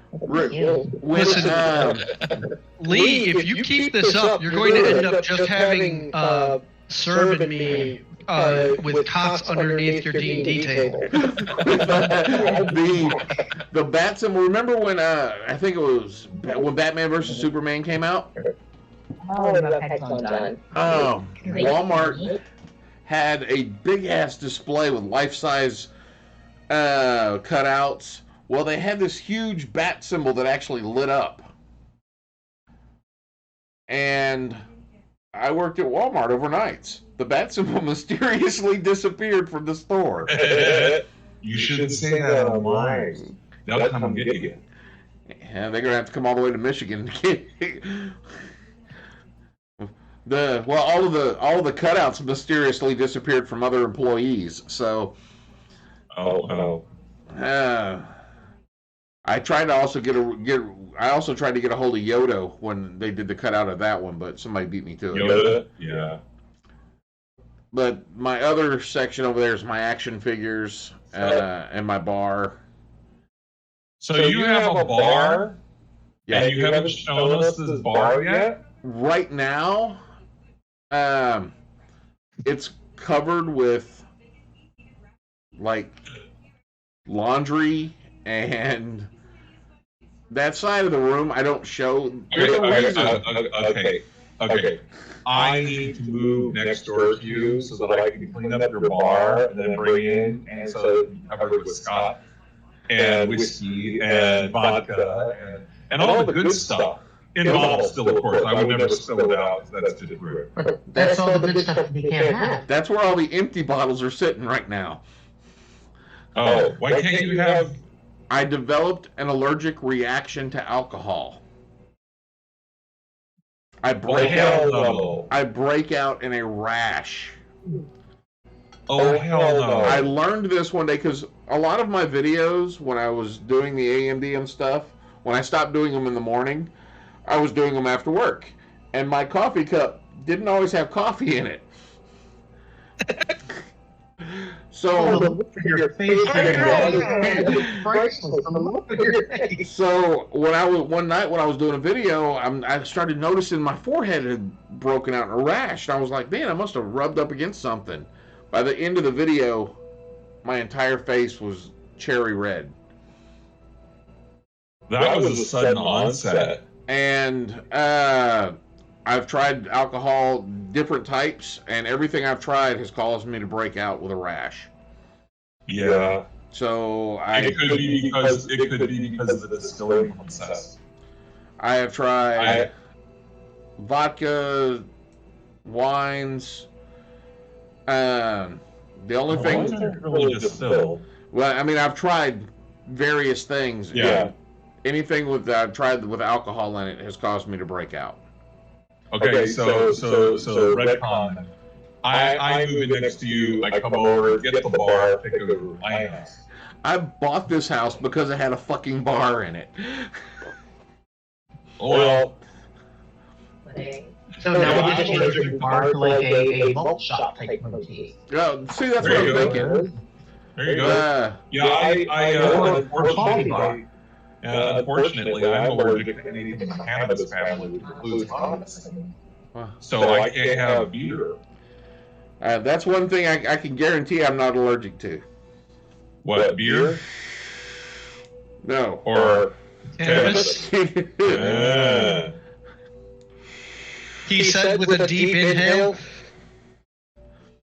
Listen, Lee, if you keep this up, you're going to end up just having Serb and me with cots underneath your D&D table. the bat symbol. Remember when I think it was when Batman vs Superman came out? Walmart had a big ass display with life-size cutouts. Well, they had this huge bat symbol that actually lit up. And I worked at Walmart overnights. The bat symbol mysteriously disappeared from the store. You shouldn't say that online. They'll come and get you. Yeah, they're gonna have to come all the way to Michigan to get all of the cutouts mysteriously disappeared from other employees. So, I tried to also I also tried to get a hold of Yoda when they did the cutout of that one, but somebody beat me to it. Yoda, yeah. But my other section over there is my action figures and my bar. So you have a bar, Yeah, and you haven't shown us this bar yet? right now, it's covered with like laundry, and that side of the room I don't show. There's a reason. Okay. I need to move next door to you so that I can clean up your bar and then bring in, and so you covered with scotch and whiskey and vodka and all the good stuff. In bottles still, of course. I would never spill it out, because that's just rude. That's all the good stuff you can't have. That's where all the empty bottles are sitting right now. Oh, why can't you have... I developed an allergic reaction to alcohol. I Oh, break hell out. no. I break out in a rash. Oh, hell no. I learned this one day because a lot of my videos, when I was doing the AMD and stuff, when I stopped doing them in the morning, I was doing them after work. And my coffee cup didn't always have coffee in it. So, Your face so when I was one night when I was doing a video, I started noticing my forehead had broken out in a rash. And I was like, man, I must have rubbed up against something. By the end of the video, my entire face was cherry red. That was a sudden onset. And I've tried alcohol, different types, and everything I've tried has caused me to break out with a rash. Yeah. So It could be because of the distilling process. I have tried vodka, wines. The only Wines thing, aren't really distilled. well, I mean, I've tried various things. Yeah. and anything with I've tried with alcohol in it has caused me to break out. Okay, so retcon. I move in next to you. I come over, get the bar, pick over my house. I bought this house because it had a fucking bar in it. Well, So now we just change your bar to like a malt shop type motif. Oh, see, that's There what you I'm go. thinking. there you go. Unfortunately, I'm allergic to anything in the cannabis family, which includes cannabis. So I can't have beer. That's one thing I can guarantee I'm not allergic to. What, beer? No. Or Cannabis? Yeah. He said with a deep inhale.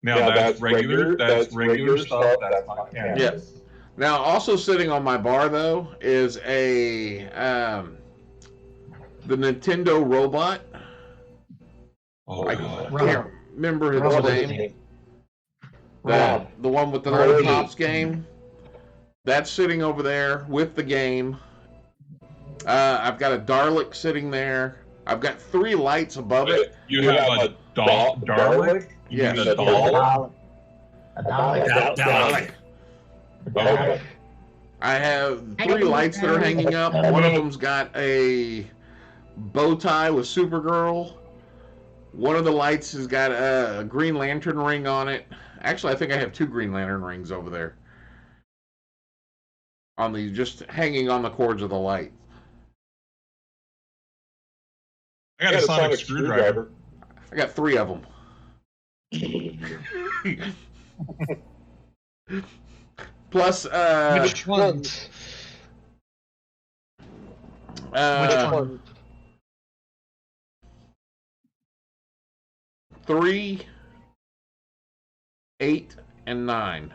Now that's regular stuff. That's not cannabis. Now, also sitting on my bar though is a the Nintendo robot. Oh, I God. can't remember his name. Rob. The one with the Rob. little Tops game. That's sitting over there with the game. I've got a Dalek sitting there. I've got 3 lights above it. You have a Dalek? You Yes. mean a doll? Dalek. Okay. I have 3 lights that are hanging up. One of them's got a bow tie with Supergirl. One of the lights has got a Green Lantern ring on it. Actually, I think I have 2 Green Lantern rings over there. On the just hanging on the cords of the light. I got a sonic screwdriver. I got 3 of them. Plus, Which ones? Which one? 3, 8, and 9.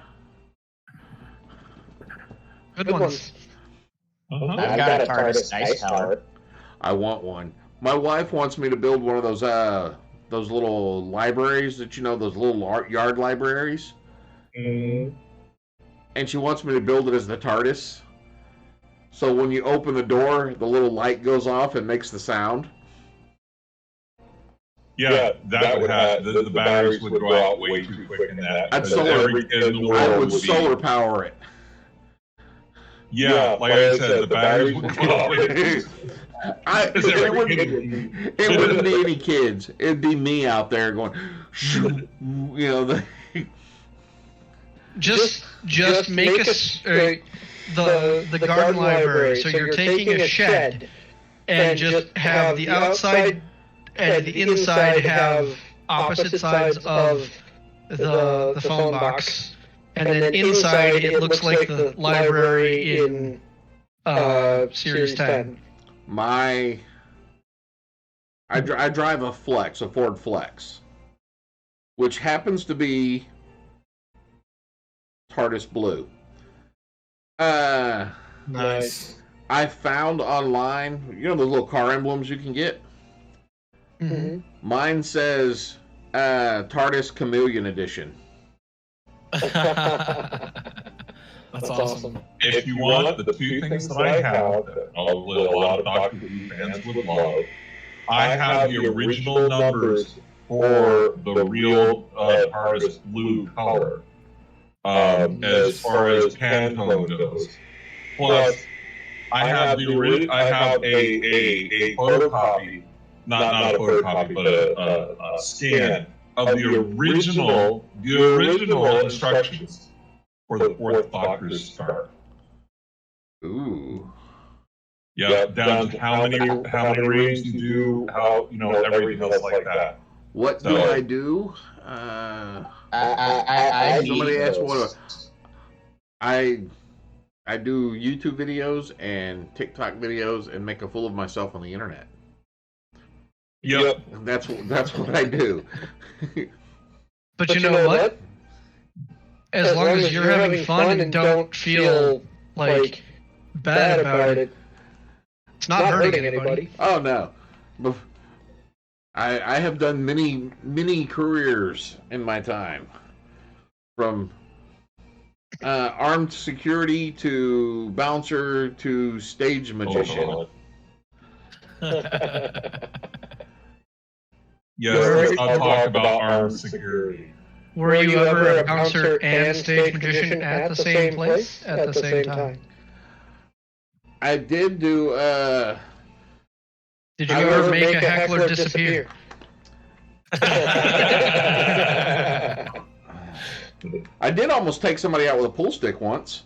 Good ones. Uh-huh. I've got a TARDIS Dice Tower. I want one. My wife wants me to build one of those little libraries that those little yard libraries. Mm-hmm. And she wants me to build it as the TARDIS. So when you open the door, the little light goes off and makes the sound. Yeah, that would have the batteries would go out way too quick in that. I'd because solar- every kid in the world I would be- solar power it. Yeah, like I said, the batteries would go out way too because It every kid wouldn't be any kids. It'd be me out there going, shoot, Just make the garden library. So you're taking a shed and just have the outside and the inside have opposite sides of the phone box, and then inside it looks like the library in Series 10. I drive a Ford Flex, which happens to be TARDIS blue. Nice. I found online, the little car emblems you can get. Mm-hmm. Mine says TARDIS Chameleon Edition. That's awesome. If you want the 2 things that I have that probably a lot of Doctor Who fans would love, I have the original numbers for the real Harvest blue color as far as Pantone goes. Plus, I have a photocopy, not a photocopy, but a scan of the original instructions for the fourth Doctor's star. Ooh. Yeah, down to how many rings you do, how everything else like that. What do I do? Somebody asked what I do YouTube videos and TikTok videos and make a fool of myself on the internet. Yep. That's what I do. But you know what? As long as you're having fun and don't feel like bad about it, it's not hurting anybody. Oh no. I have done many careers in my time. From armed security to bouncer to stage magician. Yes, I'll talk about armed security. Were you ever a bouncer and stage magician at the same place at the same time? I did do. Did you ever make a heckler disappear? I did almost take somebody out with a pool stick once.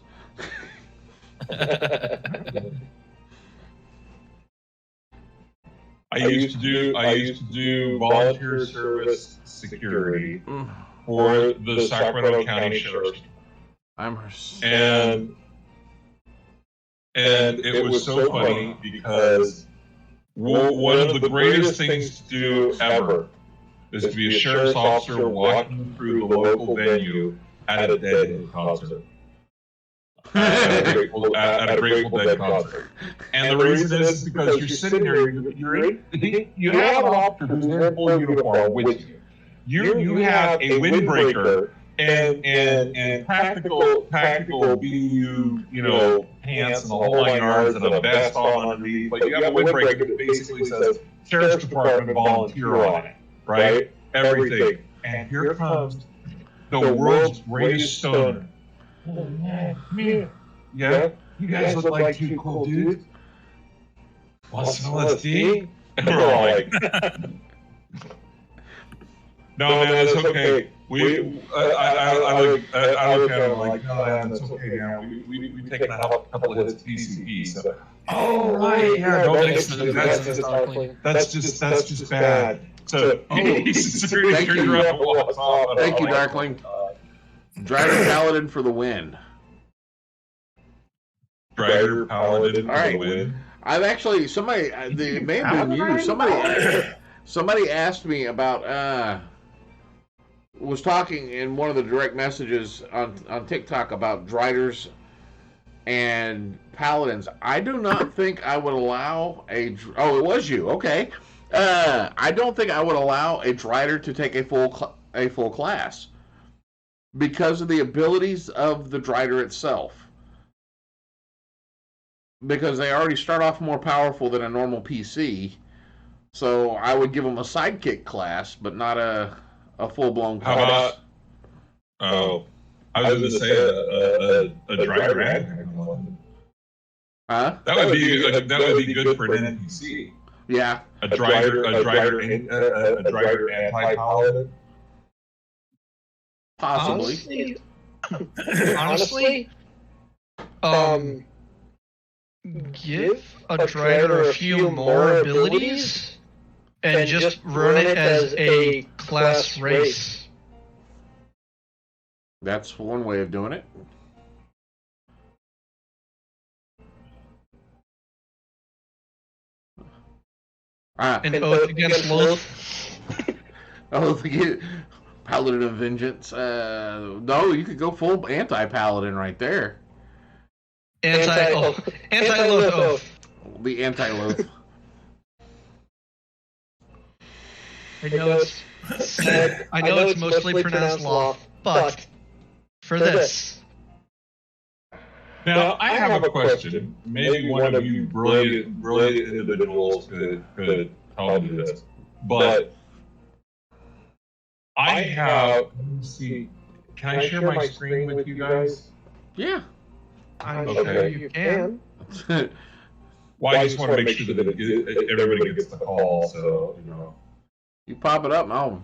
I used to do volunteer service security for the Sacramento County Sheriff's Department. And it was so funny because one of the greatest things to do ever is to be a sheriff's officer walking through the local venue at a Dead Head concert. At a Grateful Dead concert. And the reason is because you're sitting there, you have an officer who's in full uniform with you. You have a windbreaker and practical BU, pants and the whole 9 yards and a vest on underneath, but you have a windbreaker that basically says Sheriff's Department volunteer on it, right? Everything. And here comes the world's greatest stoner. Oh, man. Yeah? You guys look like two cool dudes. Want some LSD? And we're all like, no, man, it's okay. I look at him like, no, man, it's okay, man. We've taken a couple of hits of PCP, so. Oh, right, yeah, don't mix the that's just bad. So, Thank you, Darkling. Dragon Paladin for the win. Dragon Paladin for the win. I've actually it may have been you. Somebody asked me about was talking in one of the direct messages on TikTok about Driders and Paladins. I do not think I would allow it was you. Okay. I don't think I would allow a Drider to take a full class because of the abilities of the Drider itself. Because they already start off more powerful than a normal PC. So I would give them a sidekick class, but not a full-blown class. I was going to say a Drider and huh? That would be good for an NPC. Yeah. A Drider anti-paladin. Possibly. Honestly, give a Drider a few more abilities and just run it as a class race. That's one way of doing it. And Oath Against Loath. Oath Against Paladin of Vengeance. No, you could go full anti-paladin right there. Anti-Loath Oath. The anti-Loath. I know it's mostly pronounced Loth, but for this. Now, I have a question. Maybe one of you brilliant individuals could how I'll do this. But I have. Let me see. Can I share my screen with you guys? Yeah. I'm Okay. sure you can. Well, I just want to make sure that everybody gets the call, so you know. You pop it up, and I'll.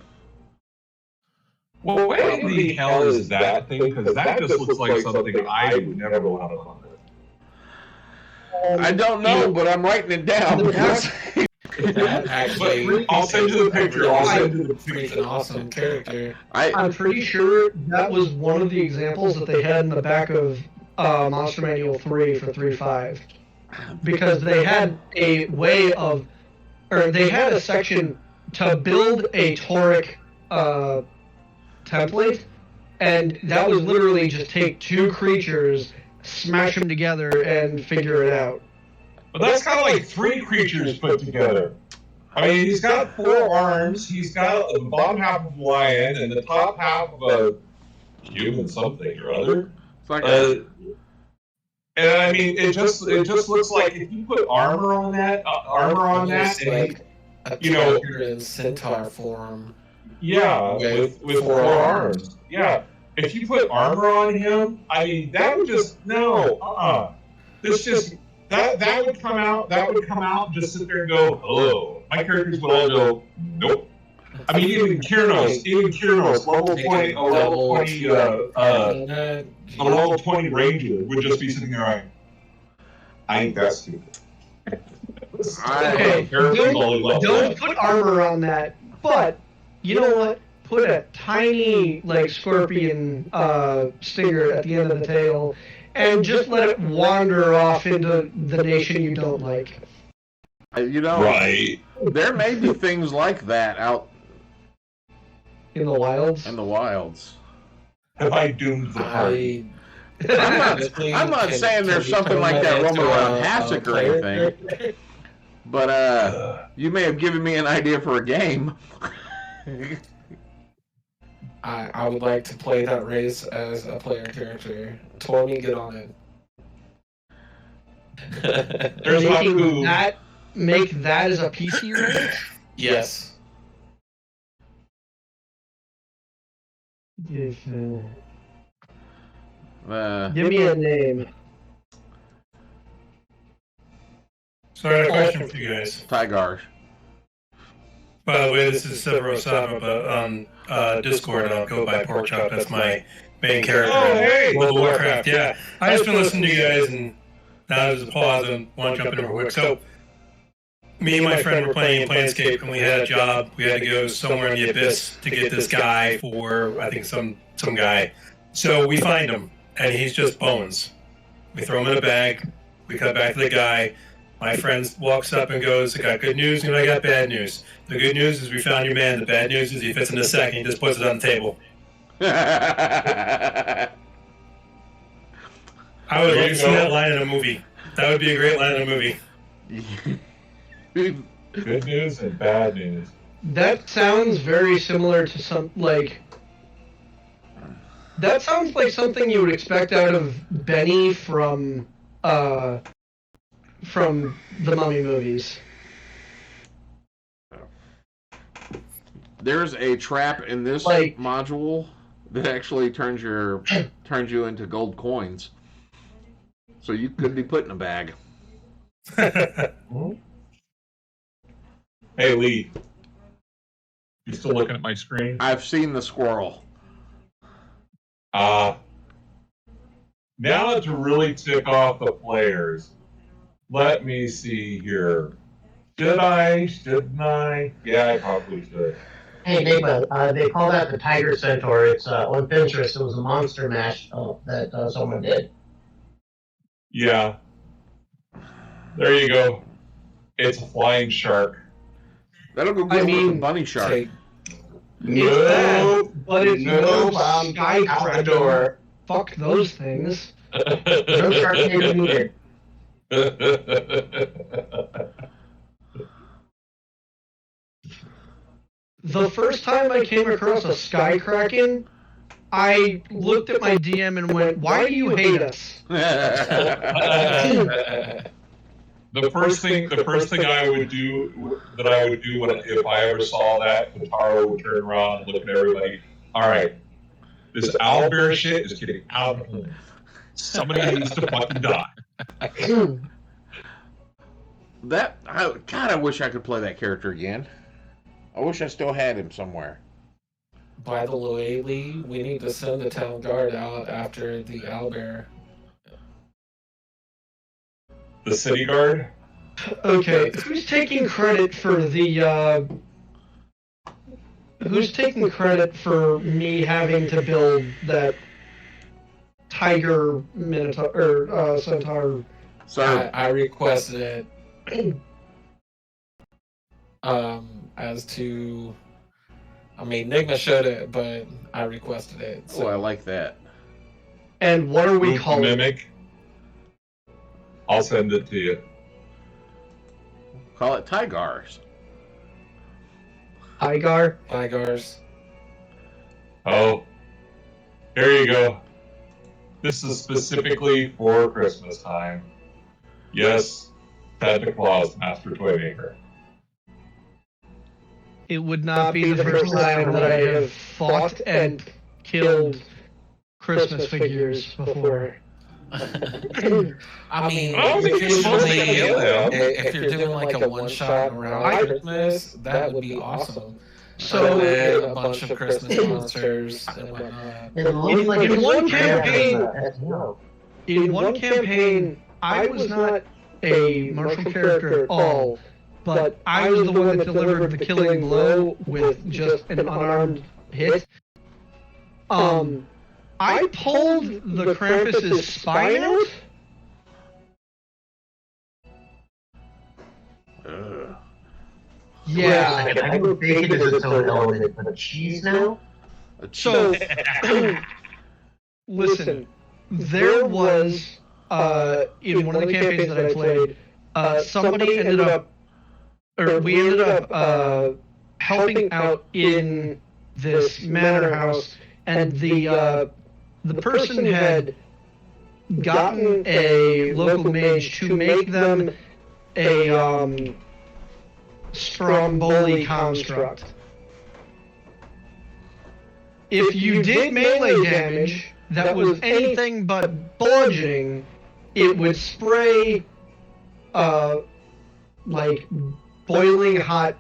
Well, what in the hell is that thing? Because that just looks like something I would never want to run. I don't know, but I'm writing it down. That actually, I'll send you the picture. I'll send you the He's an awesome character. I'm pretty sure that was one of the examples that they had in the back of Monster Manual 3 for 3.5. Because they had a way of, or they had a section to build a toric template, and that was literally just take two creatures, smash them together, and figure it out. But that's kind of like three creatures put together. I mean, he's got 4 arms. He's got the bottom half of a lion and the top half of a human something or other. It's like And I mean, it just looks like if you put armor on that, It's like a character in centaur form. yeah, with 4 arms. Yeah, if you put armor on him, I mean, that would just This just that would come out. That would come out. And just sit there and go, hello. My characters would all go, nope. I mean, even Kyrnos, level 20, a level 20 ranger would just be sitting there like, I ain't that stupid. Okay, don't put armor on that, but you know what? Put a tiny, like, scorpion stinger at the end of the tail, and just let it wander off into the nation you don't like. You know, Right. there may be things like that out In the wilds? in the wilds. Have I doomed the party? I'm not saying there's something like that roaming around Hasek or anything, but you may have given me an idea for a game. I would like to play that race as a player character. Tormy, get on it. There's Make that as a PC race? Yes. Give Uh, me a name. So I have a question for you guys. Tygar. By the way, this is Severosava, but on Discord I'll go by Porkchop. That's my main character Oh, hey! in World of Warcraft. Yeah, I just been listening to you guys, and now there's a pause and want to jump in real quick. So, me and my friend were playing Planescape, and we had a job. We had to go somewhere in the abyss to get this guy for, I think, some guy. So we find him, and he's just bones. We throw him in a bag. We cut back to the guy. My friend walks up and goes, I got good news and I got bad news. The good news is we found your man. The bad news is he fits in a sack and he just puts it on the table. I would love to see that line in a movie. That would be a great line in a movie. Good news and bad news. That sounds very similar to some, like... That sounds like something you would expect out of Benny from the Mummy movies. There's a trap in this module that actually turns you into gold coins. So you could be put in a bag. Hey, Lee. You still looking at my screen? I've seen the squirrel. Now to really tick off the players, let me see here. Should I? Shouldn't I? Yeah, I probably should. Hey, Enigma, they call that the Tiger Centaur. It's on Pinterest. It was a monster mash that someone did. Yeah. There you go. It's a flying shark. That'll go good with the bunny shark. It's that, but it's no I'm out the door. Fuck those things. No shark maybe needed. The first time I came across a Sky Kraken, I looked at my DM and went, "Why do you hate us?" The first thing I would do if I ever saw that, Kotaro would turn around and look at everybody. All right, this owlbear shit is getting out of hand. Somebody needs to fucking die. I wish I could play that character again. I wish I still had him somewhere. By the way, Lee, we need to send the town guard out after the owlbear. The city guard? Okay, who's taking credit for the, who's taking credit for me having to build that tiger minotaur, or, centaur? Sir, I requested it. As to... I mean, Nigma showed it, but I requested it. So. Oh, I like that. And what are we calling it? Mimic? I'll send it to you. Call it Tigars. Tigar? Tigars. Oh, here you go. This is specifically for Christmas time. Yes, Santa Claus, Master Toymaker. It would not be the first time that I have fought and killed Christmas figures before. I mean, I don't think you're supposed to usually, kill them. if you're doing like a one-shot around Christmas, that would be awesome. So, With a bunch of Christmas monsters and whatnot. It looks like In it's one fair campaign- as well. in one campaign, I was not a martial character at all, but I was the one that delivered the killing blow with just an unarmed hit. I pulled the Krampus's spine out. Yeah. I know bacon is its own element, but cheese now? So, listen, there was, in one of the campaigns that I played, somebody ended up, or we ended up, helping out in this manor house, and the person had gotten a local mage to make them a, Stromboli construct. If you did melee damage that was anything but bludgeoning, it would spray, like, boiling hot,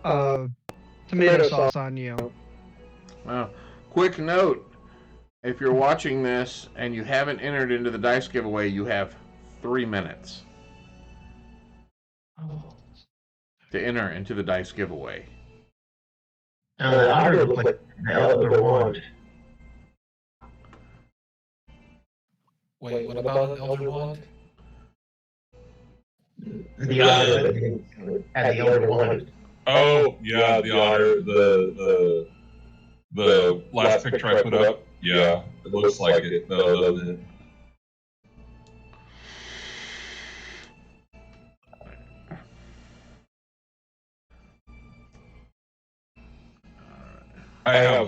tomato sauce on you. Well, quick note. If you're watching this and you haven't entered into the dice giveaway, you have 3 minutes to enter into the dice giveaway. The otter looked like the Elder Wand. Wait, what about the Elder Wand? The otter at the Elder Wand. Oh, yeah, the otter, the last picture I put up. Yeah, it looks like it, though, doesn't it? I have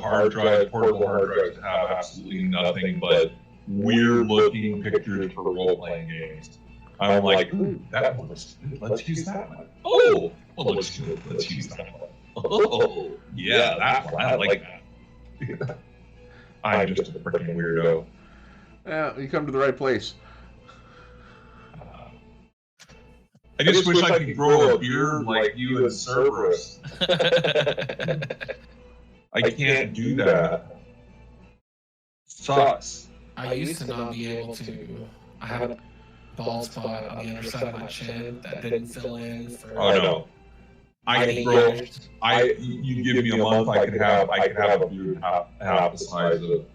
portable hard drives that have absolutely nothing but weird-looking pictures for role-playing games. I'm like, ooh, that one looks good. Let's use that one. Oh, well, looks good. Let's use that one. Oh, yeah, that one. I like that. I'm just a freaking weirdo. Yeah, you come to the right place. I just wish I could grow a beard like you and Cerberus. I can't do that. Sucks. I used to not be able to. I had a bald spot on the other side of my chin that didn't fill in for Oh no. I many can grow. years. You give me a month, I could have a beard half the size of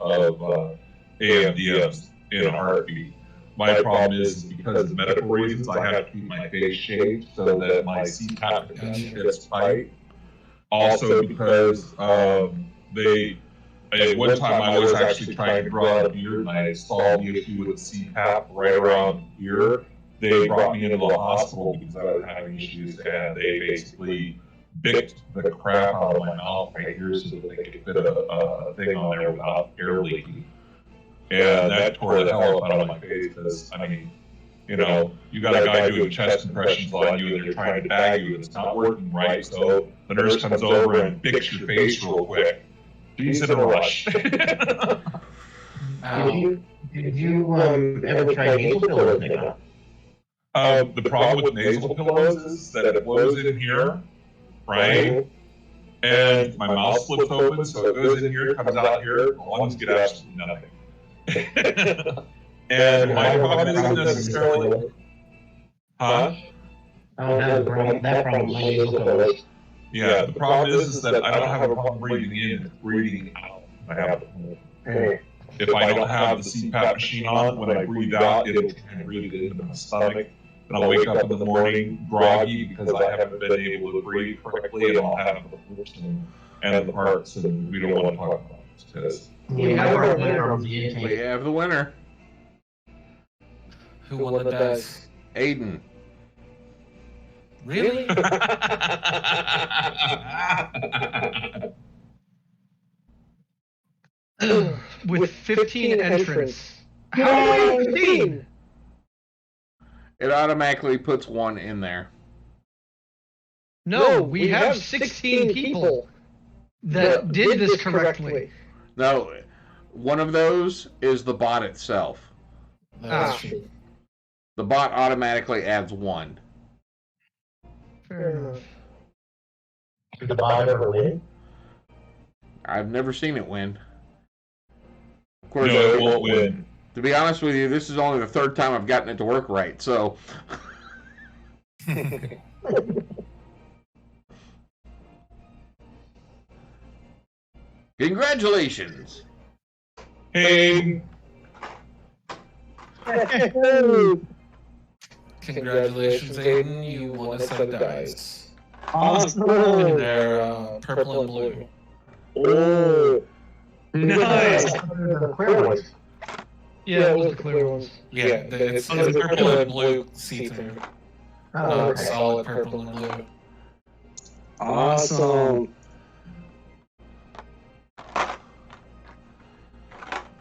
AMDMs in a heartbeat. My problem is because of medical reasons, I have to keep my face shaved so that my CPAP connection gets tight. Also because at one time I was actually trying to grow out a beard and I saw the issue with CPAP right around here. They brought me into the hospital because I was having issues and they basically bicked the crap out of my mouth right here so that they could fit a thing on there without air leaking. And that tore the hell out of my face because, I mean, you know, you got a guy doing chest compressions on you and they're trying to bag you and it's not working right, so the nurse comes over and picks your face real quick. She's in a rush. Did you ever try nasal pillows, Nick? The problem with nasal pillows is that it blows in here, right? And my mouth slips open, so it goes in here, comes out here, the lungs get absolutely nothing. And my problem isn't necessarily... Huh? I don't have that problem with my nasal pillows. Yeah, the problem is that I don't have a problem breathing in, breathing out. I have If I don't have the CPAP machine on, when I breathe out, it'll kind of breathe it into my stomach. And I'll wake up in the morning groggy because I haven't been able to breathe correctly, and I'll have the hoops and the parts, and we don't want to talk about this because We have our winner of the We have the winner, Who won the dice? Aiden. Really? With 15 entrants. How many 15? It automatically puts one in there. No, we have 16 people that did this correctly. No, one of those is the bot itself. That's true. The bot automatically adds one. Fair enough. Did the bot ever win? I've never seen it win. Of course, no, it won't win. To be honest with you, this is only the third time I've gotten it to work right, so... Congratulations! Hey, Congratulations, Aiden. You won a set of dice. Awesome. And they're purple and blue. Oh, Nice. The clear ones. Yeah, it was the clear ones. Yeah, it's purple and blue see-through. Oh, No, okay. solid purple and blue. awesome.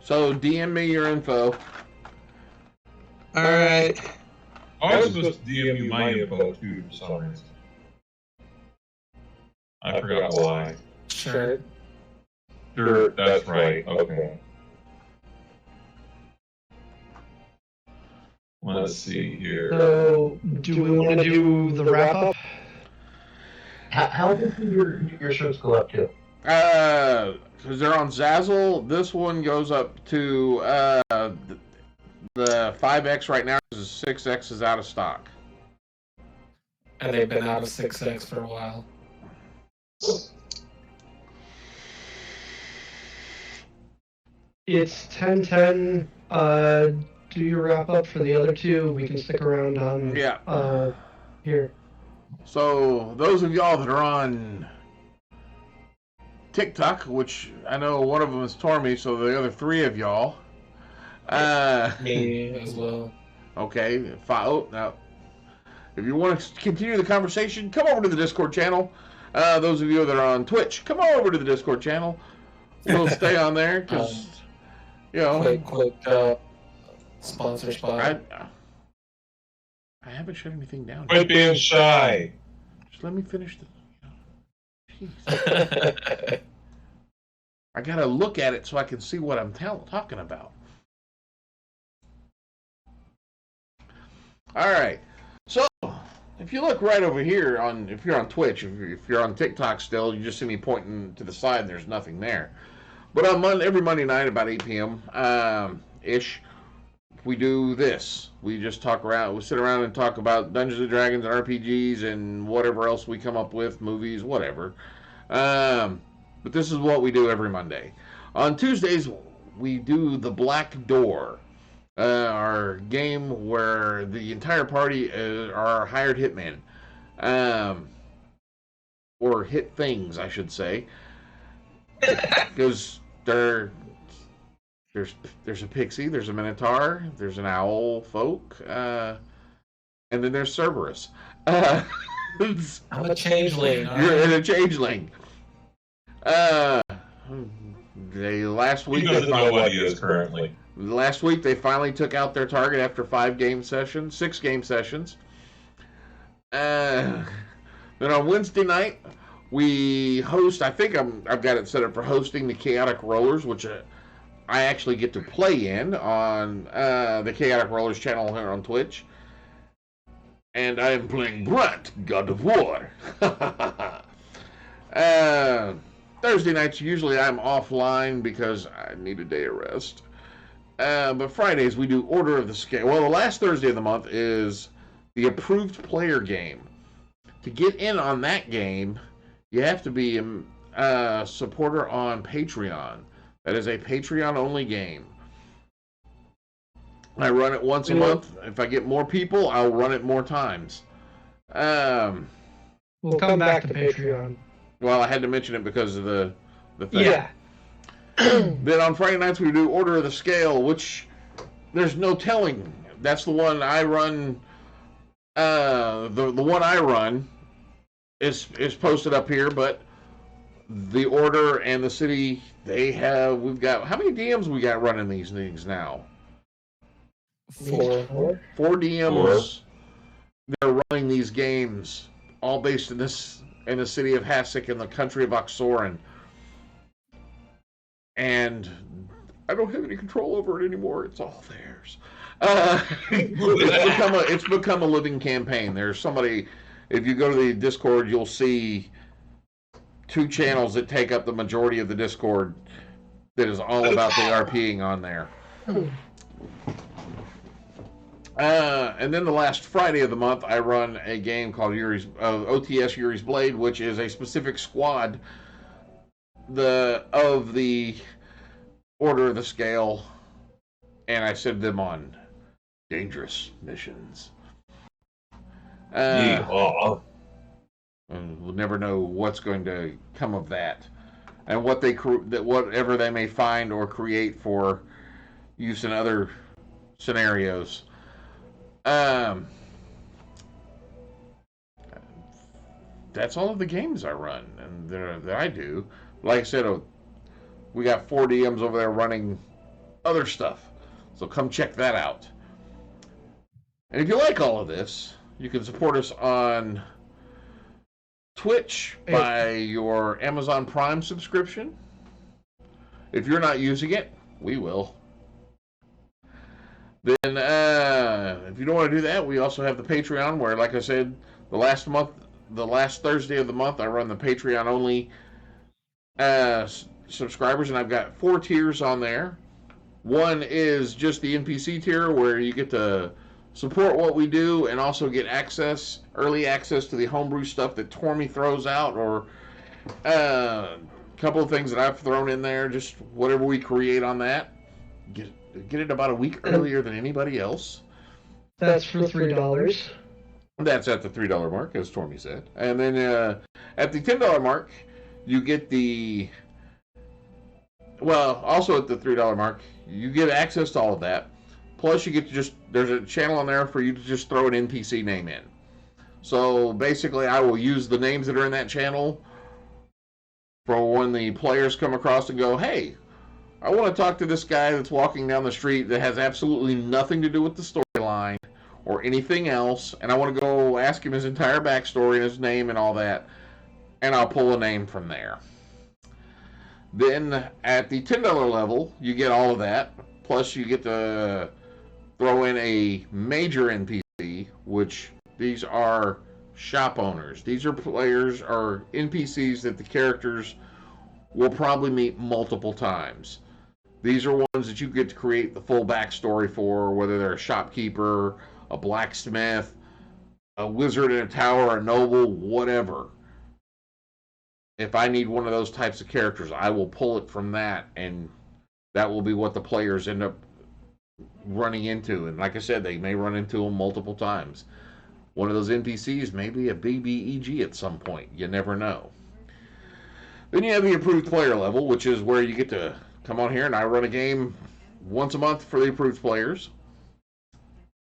So, DM me your info. Alright. I was supposed to DM you my info too for some reason. I forgot why. Sure. Sure, that's right. Okay. Let's see here. So, do we want to do the wrap up? How did your shows go up to? Because they're on Zazzle, this one goes up to the 5X right now, because the 6X is out of stock. And they've been out of 6X for a while. It's 10:10. Do your wrap up for the other two. We can stick around on Yeah. here. So, those of y'all that are on TikTok, which I know one of them is Tormy, so the other three of y'all. Me as well. Okay, now, if you want to continue the conversation, come over to the Discord channel. Those of you that are on Twitch, come over to the Discord channel. We'll stay on there, because, you know... Quick sponsor spot. I haven't shut anything down. Quit being shy. Just let me finish the... Jeez. I gotta look at it so I can see what I'm talking about. Alright, so, if you look right over here, if you're on Twitch, if you're on TikTok still, you just see me pointing to the side and there's nothing there. But on every Monday night about 8 p.m. Ish, we do this. We just sit around and talk about Dungeons & Dragons and RPGs and whatever else we come up with, movies, whatever. But this is what we do every Monday. On Tuesdays, we do The Black Door, our game where the entire party are hired hitmen. Or hit things, I should say. Because there's a pixie, there's a minotaur, there's an owl folk, and then there's Cerberus. I'm a changeling. You're in a changeling. Last He week doesn't know what he is currently. Last week they finally took out their target after 6 game sessions. Then on Wednesday night we host. I think I've got it set up for hosting the Chaotic Rollers, which I actually get to play in on the Chaotic Rollers channel here on Twitch. And I am playing Brunt, God of War. Thursday nights, usually I'm offline because I need a day of rest. But Fridays, we do Order of the Scale. Well, the last Thursday of the month is the Approved Player game. To get in on that game, you have to be a supporter on Patreon. That is a Patreon-only game. I run it once a month. If I get more people, I'll run it more times. We'll come back to Patreon. Well, I had to mention it because of the thing. Yeah. Then on Friday nights we do Order of the Scale, which there's no telling. That's the one I run. The one I run is posted up here, but the Order and the City, we've got, how many DMs we got running these things now? 4. 4 DMs. They're running these games, all based in the city of Hasek in the country of Oxorin. And I don't have any control over it anymore. It's all theirs. It's become a living campaign. There's somebody, if you go to the Discord, you'll see 2 channels that take up the majority of the Discord that is all about the RPing on there. And then the last Friday of the month, I run a game called OTS Yuri's Blade, which is a specific squad of the Order of the Scale, and I send them on dangerous missions. And we'll never know what's going to come of that, and whatever they may find or create for use in other scenarios. That's all of the games I run and that I do. Like I said, we got 4 DMs over there running other stuff, so come check that out. And if you like all of this, you can support us on Twitch by your Amazon Prime subscription. If you're not using it, we will. Then, if you don't want to do that, we also have the Patreon, where, like I said, the last Thursday of the month, I run the Patreon-only subscribers, and I've got 4 tiers on there. One is just the NPC tier, where you get to support what we do and also get early access to the homebrew stuff that Tormy throws out, or a couple of things that I've thrown in there, just whatever we create on that. Get it about a week earlier than anybody else. That's for $3. That's at the $3 mark, as Tormy said. And then at the $10 mark, you get also at the $3 mark, you get access to all of that. Plus, you get to there's a channel on there for you to just throw an NPC name in. So basically, I will use the names that are in that channel for when the players come across and go, hey, I want to talk to this guy that's walking down the street that has absolutely nothing to do with the storyline or anything else, and I want to go ask him his entire backstory and his name and all that, and I'll pull a name from there. Then at the $10 level, you get all of that, plus you get to throw in a major NPC, which these are shop owners. These are players or NPCs that the characters will probably meet multiple times. These are ones that you get to create the full backstory for, whether they're a shopkeeper, a blacksmith, a wizard in a tower, a noble, whatever. If I need one of those types of characters, I will pull it from that, and that will be what the players end up running into. And like I said, they may run into them multiple times. One of those NPCs may be a BBEG at some point. You never know. Then you have the approved player level, which is where you get to come on here and I run a game once a month for the approved players.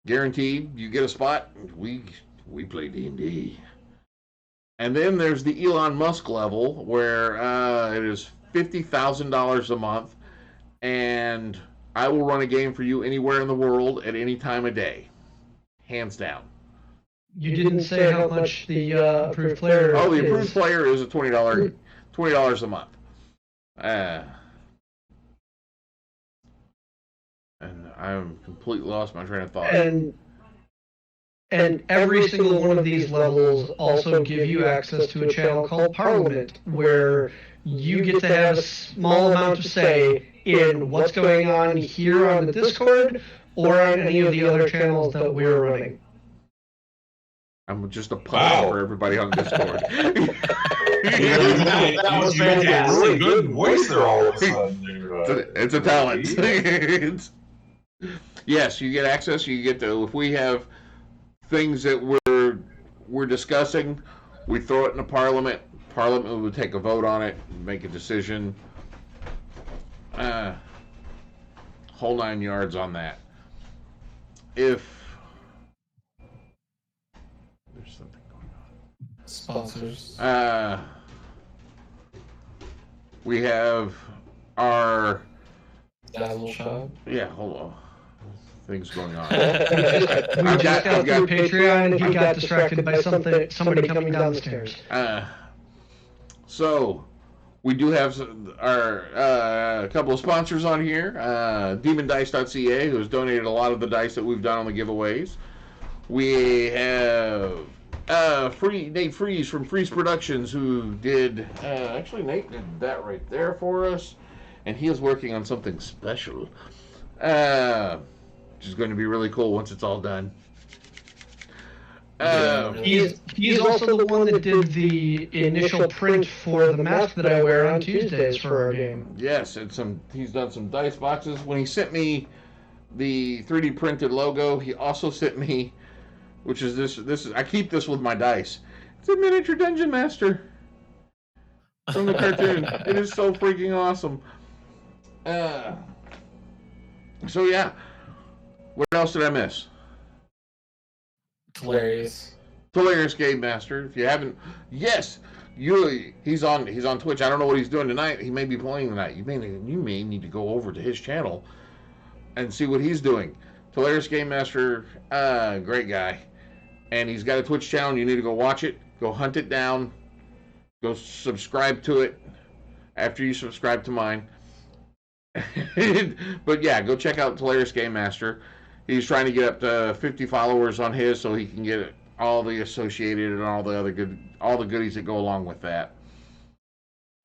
Guaranteed, you get a spot. We play D&D. And then there's the Elon Musk level, where it is $50,000 a month, and I will run a game for you anywhere in the world at any time of day. Hands down. You didn't say how much the approved player Oh, the is. approved player is a $20 a month. And I'm completely lost my train of thought. And every single one of these levels also give you access to a channel called Parliament, where you get to have a small amount of say in what's going on here on the Discord or on any of the other channels that we're running. I'm just a puppet for everybody on Discord. That was fantastic. Really good voice there all of a sudden. It's a talent. Yes, you get access. You get to, if we have things that we're discussing, we throw it in the Parliament. Parliament would take a vote on it, make a decision. Whole 9 yards on that. If there's something going on. Sponsors. We have our Dazzle Shop. Yeah, hold on. Things going on. We just got through Patreon and he got distracted by somebody coming down the stairs. So, we do have our couple of sponsors on here. DemonDice.ca, who has donated a lot of the dice that we've done on the giveaways. We have Nate Freeze from Freeze Productions, who did... actually, Nate did that right there for us. And he is working on something special. Which is going to be really cool once it's all done. He's also the one that did the initial print for the mask that I wear on Tuesdays for our game. Yes, and he's done some dice boxes. When he sent me the 3D printed logo, he also sent me, which is this is I keep this with my dice. It's a miniature Dungeon Master from the cartoon. It is so freaking awesome. So yeah, what else did I miss? Hilarious Game Master. If you haven't, yes, he's on Twitch. I don't know what he's doing tonight. He may be playing tonight. You may need to go over to his channel and see what he's doing. Hilarious Game Master, great guy, and he's got a Twitch channel. You need to go watch it. Go hunt it down. Go subscribe to it after you subscribe to mine. But yeah, go check out Hilarious Game Master. He's trying to get up to 50 followers on his, so he can get all the associated and all the goodies that go along with that.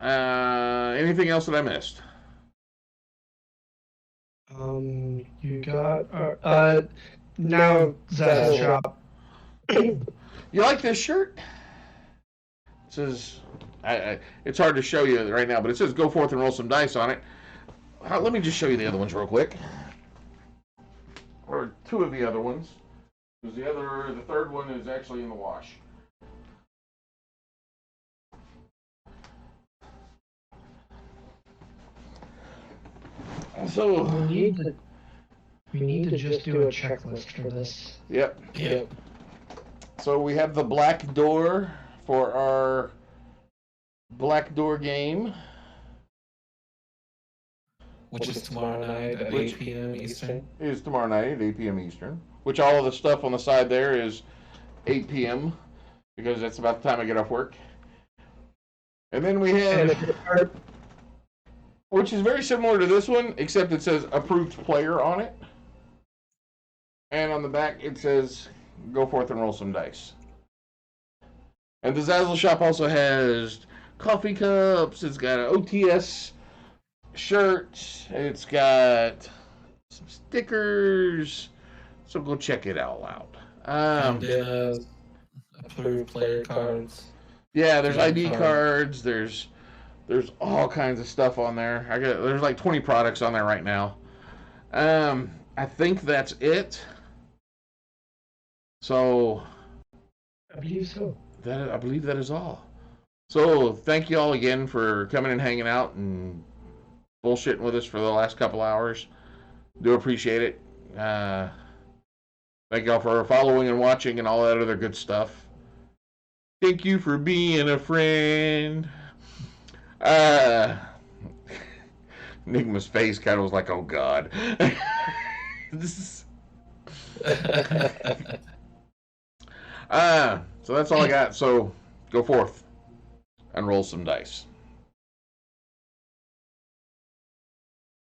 Anything else that I missed? You got now Zazzle Shop. You like this shirt? It says, it's hard to show you right now, but it says "Go forth and roll some dice" on it. Let me just show you the other ones real quick. Or two of the other ones. Because the third one is actually in the wash. So we need to just do a checklist for this. Yep. So we have the Black Door for our Black Door game. Which is tomorrow night at 8 p.m. Eastern. It is tomorrow night at 8 p.m. Eastern. Which all of the stuff on the side there is 8 p.m. because that's about the time I get off work. And then we have, which is very similar to this one, except it says approved player on it. And on the back it says go forth and roll some dice. And the Zazzle Shop also has coffee cups. It's got an OTS shirt. It's got some stickers. So go check it all out. Approved player cards. Yeah, there's ID cards. There's all kinds of stuff on there. There's like 20 products on there right now. I think that's it. So I believe so. I believe that is all. So thank you all again for coming and hanging out and bullshitting with us for the last couple hours. Do appreciate it. Thank y'all for following and watching and all that other good stuff. Thank you for being a friend. Enigma's face kind of was like, oh god. This is... So that's all I got. So go forth and roll some dice.